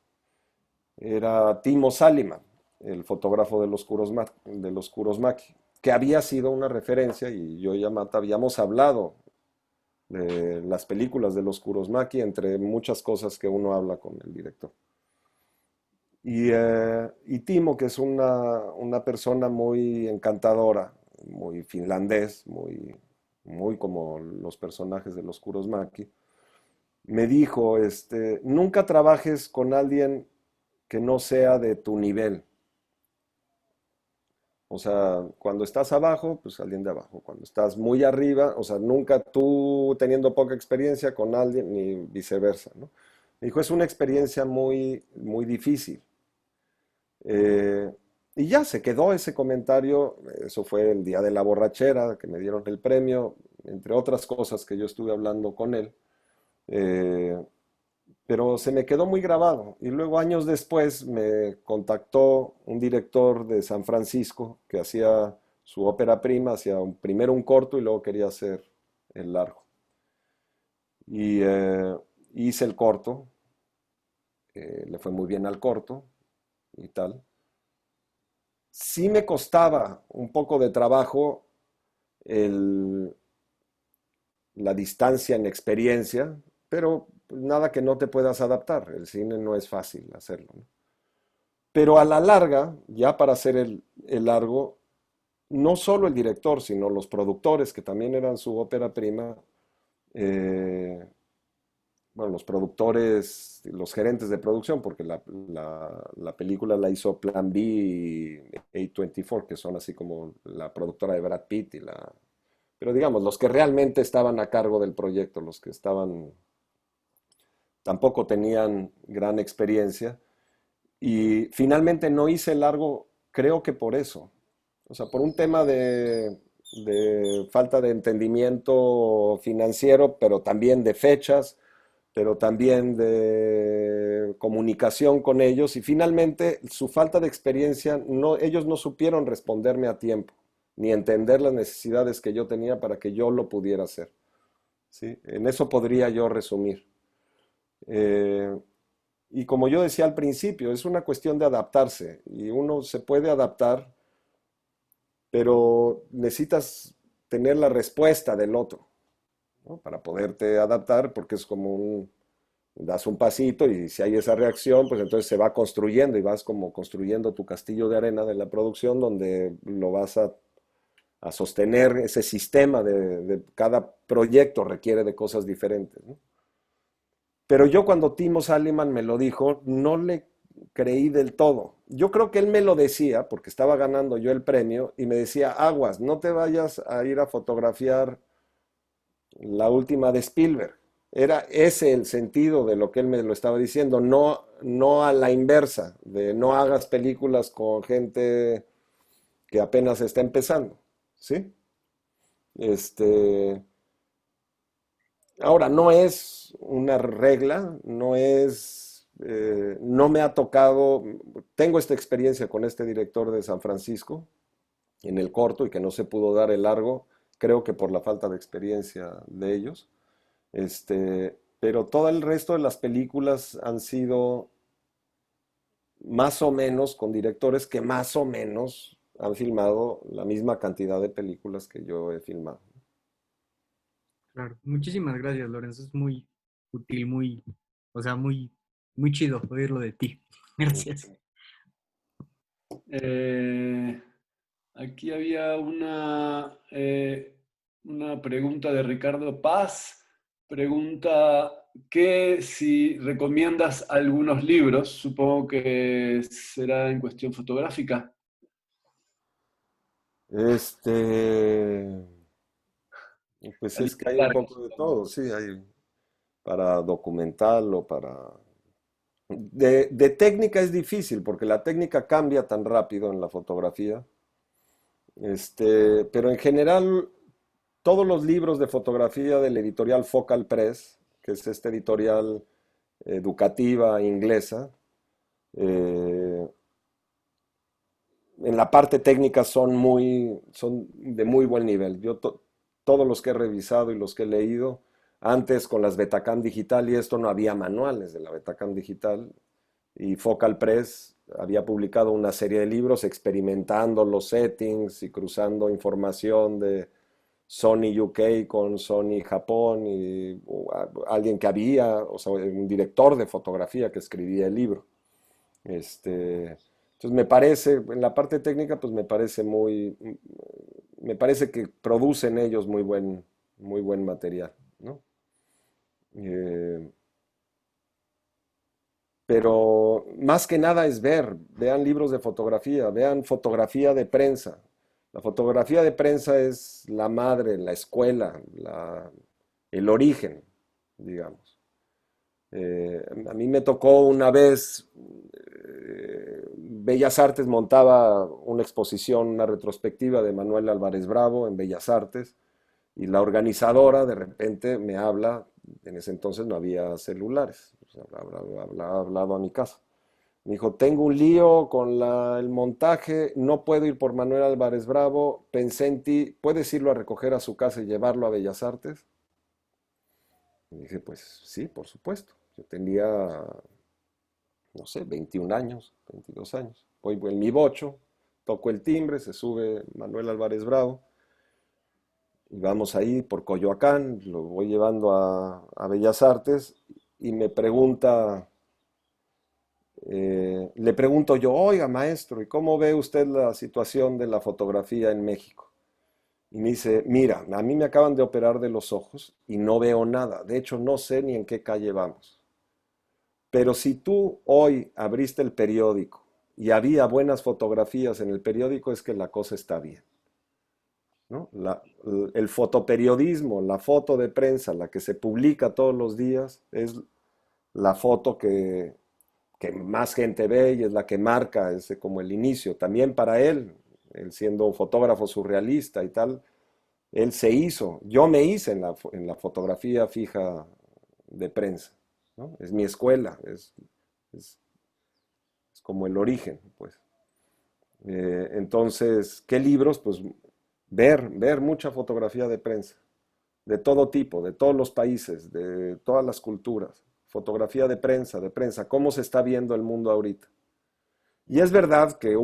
Speaker 2: era Timo Saliman, el fotógrafo de los Kurosmaki, que había sido una referencia y yo y Amata habíamos hablado de las películas de los Kurosmaki, entre muchas cosas que uno habla con el director. Y Timo, que es una persona muy encantadora, muy finlandés, muy como los personajes de los Kurosmaki, me dijo, nunca trabajes con alguien que no sea de tu nivel. O sea, cuando estás abajo, pues alguien de abajo. Cuando estás muy arriba, o sea, nunca tú teniendo poca experiencia con alguien, ni viceversa, ¿no? Me dijo, es una experiencia muy, muy difícil. Eh, y ya se quedó ese comentario, eso fue el día de la borrachera, que me dieron el premio, entre otras cosas que yo estuve hablando con él. Eh, pero se me quedó muy grabado. Y luego años después me contactó un director de San Francisco que hacía su ópera prima, hacía primero un corto y luego quería hacer el largo. Y hice el corto, le fue muy bien al corto y tal. Sí me costaba un poco de trabajo el, la distancia en experiencia, pero nada que no te puedas adaptar. El cine no es fácil hacerlo, ¿no? Pero a la larga, ya para hacer el largo, no solo el director, sino los productores, que también eran su ópera prima, eh, bueno, los productores, los gerentes de producción, porque la película la hizo Plan B y A24, que son así como la productora de Brad Pitt pero digamos, los que realmente estaban a cargo del proyecto, los que estaban, tampoco tenían gran experiencia. Y finalmente no hice largo, creo que por eso. O sea, por un tema de falta de entendimiento financiero, pero también de fechas, pero también de comunicación con ellos. Y finalmente su falta de experiencia, no, ellos no supieron responderme a tiempo, ni entender las necesidades que yo tenía para que yo lo pudiera hacer. ¿Sí? En eso podría yo resumir. Eh, y como yo decía al principio, es una cuestión de adaptarse y uno se puede adaptar, pero necesitas tener la respuesta del otro, ¿no? Para poderte adaptar, porque es como das un pasito y si hay esa reacción, pues entonces se va construyendo y vas como construyendo tu castillo de arena de la producción donde lo vas a sostener, ese sistema de cada proyecto requiere de cosas diferentes, ¿no? Pero yo cuando Timo Saliman me lo dijo, no le creí del todo. Yo creo que él me lo decía porque estaba ganando yo el premio y me decía, aguas, no te vayas a ir a fotografiar la última de Spielberg. Era ese el sentido de lo que él me lo estaba diciendo, no, no a la inversa, de no hagas películas con gente que apenas está empezando, ¿sí? Ahora, no es una regla, no me ha tocado, tengo esta experiencia con este director de San Francisco en el corto y que no se pudo dar el largo, creo que por la falta de experiencia de ellos. Pero todo el resto de las películas han sido más o menos con directores que más o menos han filmado la misma cantidad de películas que yo he filmado.
Speaker 4: Claro. Muchísimas gracias, Lorenzo. Es muy útil, o sea, muy chido oírlo de ti. Gracias.
Speaker 1: Aquí había una pregunta de Ricardo Paz. Pregunta que si recomiendas algunos libros, supongo que será en cuestión fotográfica.
Speaker 2: Pues es que hay un poco de todo, sí, hay para documental o para... De técnica es difícil porque la técnica cambia tan rápido en la fotografía. Pero en general, todos los libros de fotografía del editorial Focal Press, que es esta editorial educativa inglesa, eh, en la parte técnica son de muy buen nivel. Todos los que he revisado y los que he leído, antes con las Betacam Digital y esto no había manuales de la Betacam Digital, y Focal Press había publicado una serie de libros experimentando los settings y cruzando información de Sony UK con Sony Japón y alguien que había, o sea, un director de fotografía que escribía el libro. Entonces me parece, en la parte técnica, pues me parece que producen ellos muy buen material, ¿no? Eh, pero más que nada es vean libros de fotografía, vean fotografía de prensa. La fotografía de prensa es la madre, la escuela, el origen, digamos. A mí me tocó una vez, Bellas Artes montaba una exposición, una retrospectiva de Manuel Álvarez Bravo en Bellas Artes, y la organizadora de repente me habla, en ese entonces no había celulares, o sea, hablaba hablado a mi casa. Me dijo, tengo un lío con el montaje, no puedo ir por Manuel Álvarez Bravo, pensé en ti, ¿puedes irlo a recoger a su casa y llevarlo a Bellas Artes? Y dije, pues sí, por supuesto. Yo tenía, no sé, 21 años, 22 años. Voy en mi bocho, toco el timbre, se sube Manuel Álvarez Bravo y vamos ahí por Coyoacán, lo voy llevando a Bellas Artes y le pregunto yo, oiga maestro, ¿y cómo ve usted la situación de la fotografía en México? Y me dice, mira, a mí me acaban de operar de los ojos y no veo nada. De hecho, no sé ni en qué calle vamos. Pero si tú hoy abriste el periódico y había buenas fotografías en el periódico, es que la cosa está bien, ¿no? El fotoperiodismo, la foto de prensa, la que se publica todos los días, es la foto que más gente ve y es la que marca ese como el inicio. También para él siendo un fotógrafo surrealista y tal, él se hizo, yo me hice en la fotografía fija de prensa, ¿no? Es mi escuela, es como el origen, pues. Entonces, ¿qué libros? Pues ver mucha fotografía de prensa, de todo tipo, de todos los países, de todas las culturas. Fotografía de prensa, cómo se está viendo el mundo ahorita. Y es verdad que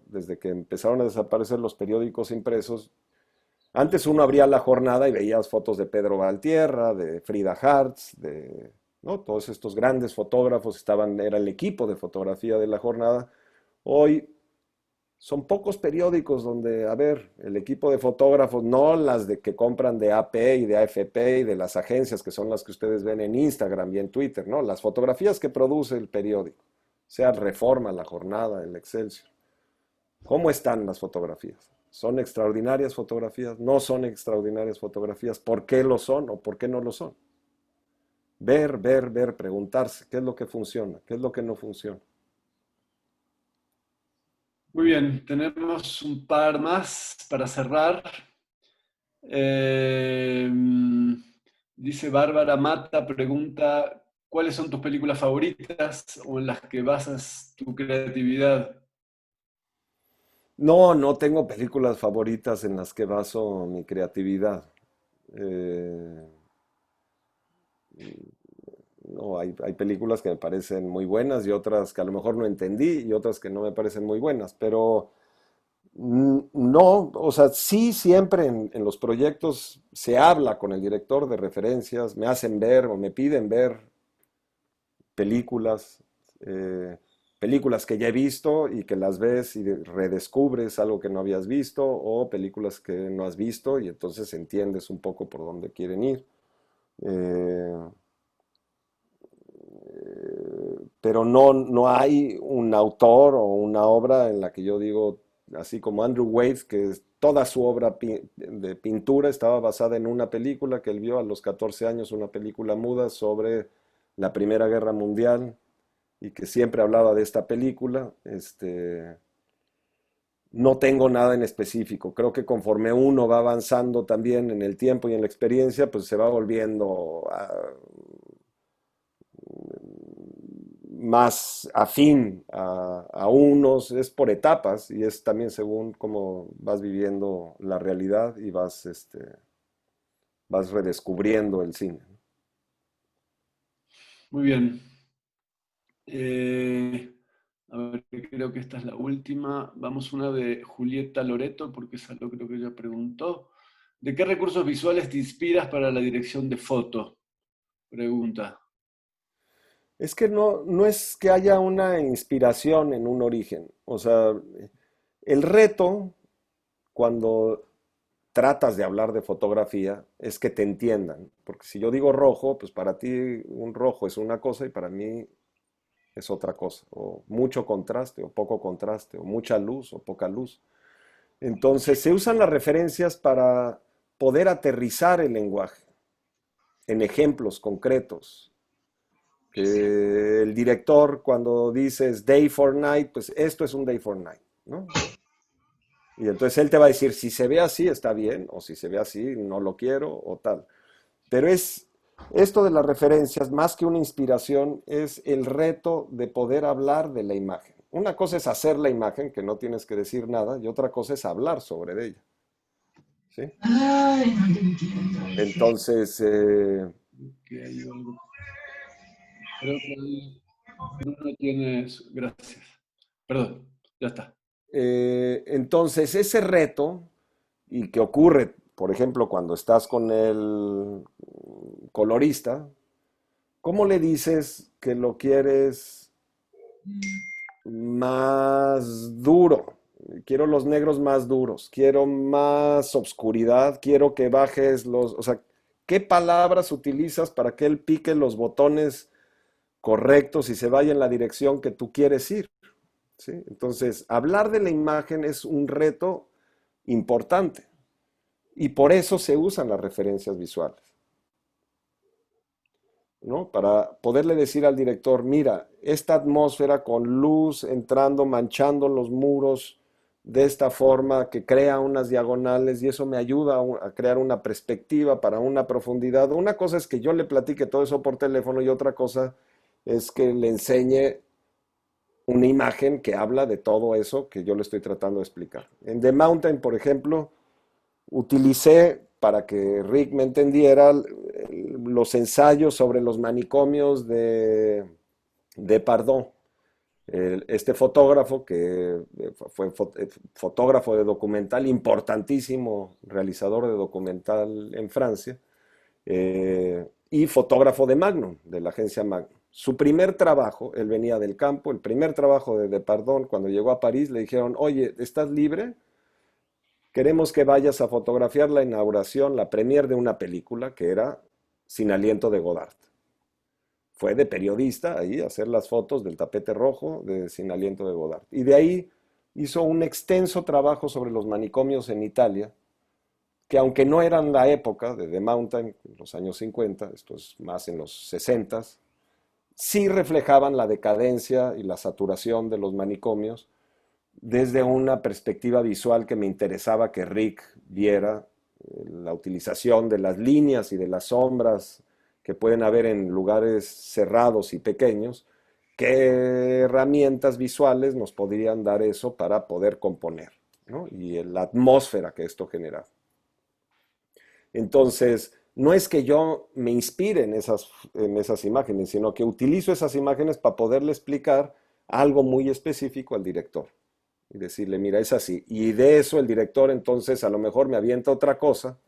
Speaker 2: desde que empezaron a desaparecer los periódicos impresos, antes uno abría la jornada y veías fotos de Pedro Valtierra, de Frida Hartz, ¿no? Todos estos grandes fotógrafos era el equipo de fotografía de la jornada. Hoy son pocos periódicos donde, a ver, el equipo de fotógrafos, no las de que compran de AP y de AFP y de las agencias que son las que ustedes ven en Instagram y en Twitter, ¿no? Las fotografías que produce el periódico, sea Reforma, La Jornada, el Excelsior. ¿Cómo están las fotografías? ¿Son extraordinarias fotografías? ¿No son extraordinarias fotografías? ¿Por qué lo son o por qué no lo son? Ver, preguntarse qué es lo que funciona, qué es lo que no funciona.
Speaker 1: Muy bien, tenemos un par más para cerrar. Eh, Dice Bárbara Mata, pregunta, ¿cuáles son tus películas favoritas o en las que basas tu creatividad?
Speaker 2: No, no tengo películas favoritas en las que baso mi creatividad. Eh, no, hay películas que me parecen muy buenas y otras que a lo mejor no entendí y otras que no me parecen muy buenas, pero no, o sea, sí siempre en los proyectos se habla con el director de referencias, me hacen ver o me piden ver películas, eh, películas que ya he visto y que las ves y redescubres algo que no habías visto, o películas que no has visto y entonces entiendes un poco por dónde quieren ir. Eh, pero no, no hay un autor o una obra en la que yo digo, así como Andrew Waite, que toda su obra de pintura estaba basada en una película que él vio a los 14 años, una película muda sobre la Primera Guerra Mundial, y que siempre hablaba de esta película. No tengo nada en específico. Creo que conforme uno va avanzando también en el tiempo y en la experiencia, pues se va volviendo más afín a unos. Es por etapas y es también según cómo vas viviendo la realidad y vas redescubriendo el cine.
Speaker 1: Muy bien. A ver, creo que esta es la última. Vamos una de Julieta Loreto, porque esa lo creo que ella preguntó. ¿De qué recursos visuales te inspiras para la dirección de foto? Pregunta.
Speaker 2: Es que no, no es que haya una inspiración en un origen. O sea, el reto cuando tratas de hablar de fotografía es que te entiendan. Porque si yo digo rojo, pues para ti un rojo es una cosa y para mí es otra cosa. O mucho contraste o poco contraste, o mucha luz o poca luz. Entonces se usan las referencias para poder aterrizar el lenguaje en ejemplos concretos. Que el director cuando dices day for night, pues esto es un day for night, ¿no? Y entonces él te va a decir, si se ve así está bien, o si se ve así no lo quiero, o tal. Pero es esto de las referencias, más que una inspiración, es el reto de poder hablar de la imagen. Una cosa es hacer la imagen, que no tienes que decir nada, y otra cosa es hablar sobre ella. ¿Sí?
Speaker 7: Ay, no te entiendo.
Speaker 2: Entonces,
Speaker 1: Que hay algo. Creo que ahí no tienes. Gracias. Perdón, ya está.
Speaker 2: entonces ese reto, y que ocurre, por ejemplo, cuando estás con el colorista, ¿cómo le dices que lo quieres más duro? Quiero los negros más duros, quiero más obscuridad, quiero que bajes los... O sea, ¿qué palabras utilizas para que él pique los botones correctos y se vaya en la dirección que tú quieres ir? ¿Sí? Entonces, hablar de la imagen es un reto importante y por eso se usan las referencias visuales, ¿no? Para poderle decir al director, mira, esta atmósfera con luz entrando, manchando los muros de esta forma que crea unas diagonales y eso me ayuda a crear una perspectiva para una profundidad. Una cosa es que yo le platique todo eso por teléfono y otra cosa es que le enseñe una imagen que habla de todo eso que yo le estoy tratando de explicar. En The Mountain, por ejemplo, utilicé, para que Rick me entendiera, los ensayos sobre los manicomios de Pardot. Este fotógrafo, que fue fotógrafo de documental, importantísimo realizador de documental en Francia, y fotógrafo de Magnum, de la agencia Magnum. Su primer trabajo, él venía del campo, el primer trabajo de Pardot, cuando llegó a París, le dijeron, oye, ¿estás libre? Queremos que vayas a fotografiar la inauguración, la premier de una película que era Sin aliento de Godard. Fue de periodista ahí a hacer las fotos del tapete rojo de Sin aliento de Godard. Y de ahí hizo un extenso trabajo sobre los manicomios en Italia, que aunque no eran la época de The Mountain, los años 50, esto es más en los 60, sí reflejaban la decadencia y la saturación de los manicomios, desde una perspectiva visual que me interesaba que Rick viera, la utilización de las líneas y de las sombras que pueden haber en lugares cerrados y pequeños, qué herramientas visuales nos podrían dar eso para poder componer, ¿no? Y la atmósfera que esto genera. Entonces, no es que yo me inspire en esas imágenes, sino que utilizo esas imágenes para poderle explicar algo muy específico al director. Y decirle, mira, es así. Y de eso el director entonces a lo mejor me avienta otra cosa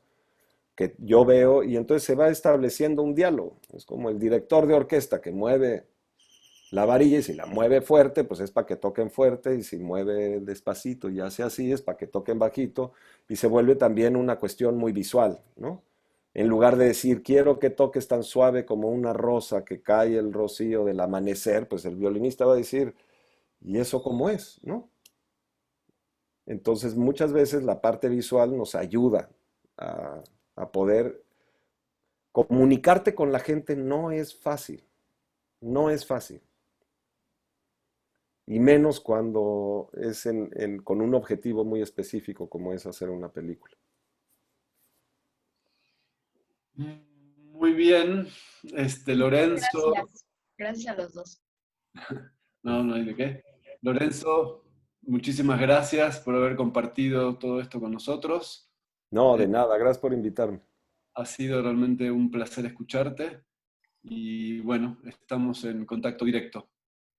Speaker 2: que yo veo y entonces se va estableciendo un diálogo. Es como el director de orquesta que mueve la varilla y si la mueve fuerte, pues es para que toquen fuerte y si mueve despacito y hace así, es para que toquen bajito y se vuelve también una cuestión muy visual, ¿no? En lugar de decir, quiero que toques tan suave como una rosa que cae el rocío del amanecer, pues el violinista va a decir, ¿y eso cómo es, no? Entonces, muchas veces la parte visual nos ayuda a poder comunicarte con la gente. No es fácil, no es fácil. Y menos cuando es con un objetivo muy específico como es hacer una película.
Speaker 1: Muy bien, Lorenzo.
Speaker 8: Gracias. Gracias a los dos.
Speaker 1: No, no hay de qué. Lorenzo, muchísimas gracias por haber compartido todo esto con nosotros.
Speaker 2: No, de nada, gracias por invitarme.
Speaker 1: Ha sido realmente un placer escucharte y bueno, estamos en contacto directo.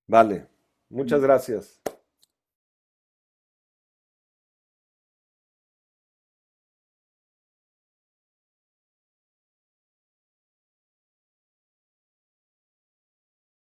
Speaker 2: Vale, muchas gracias.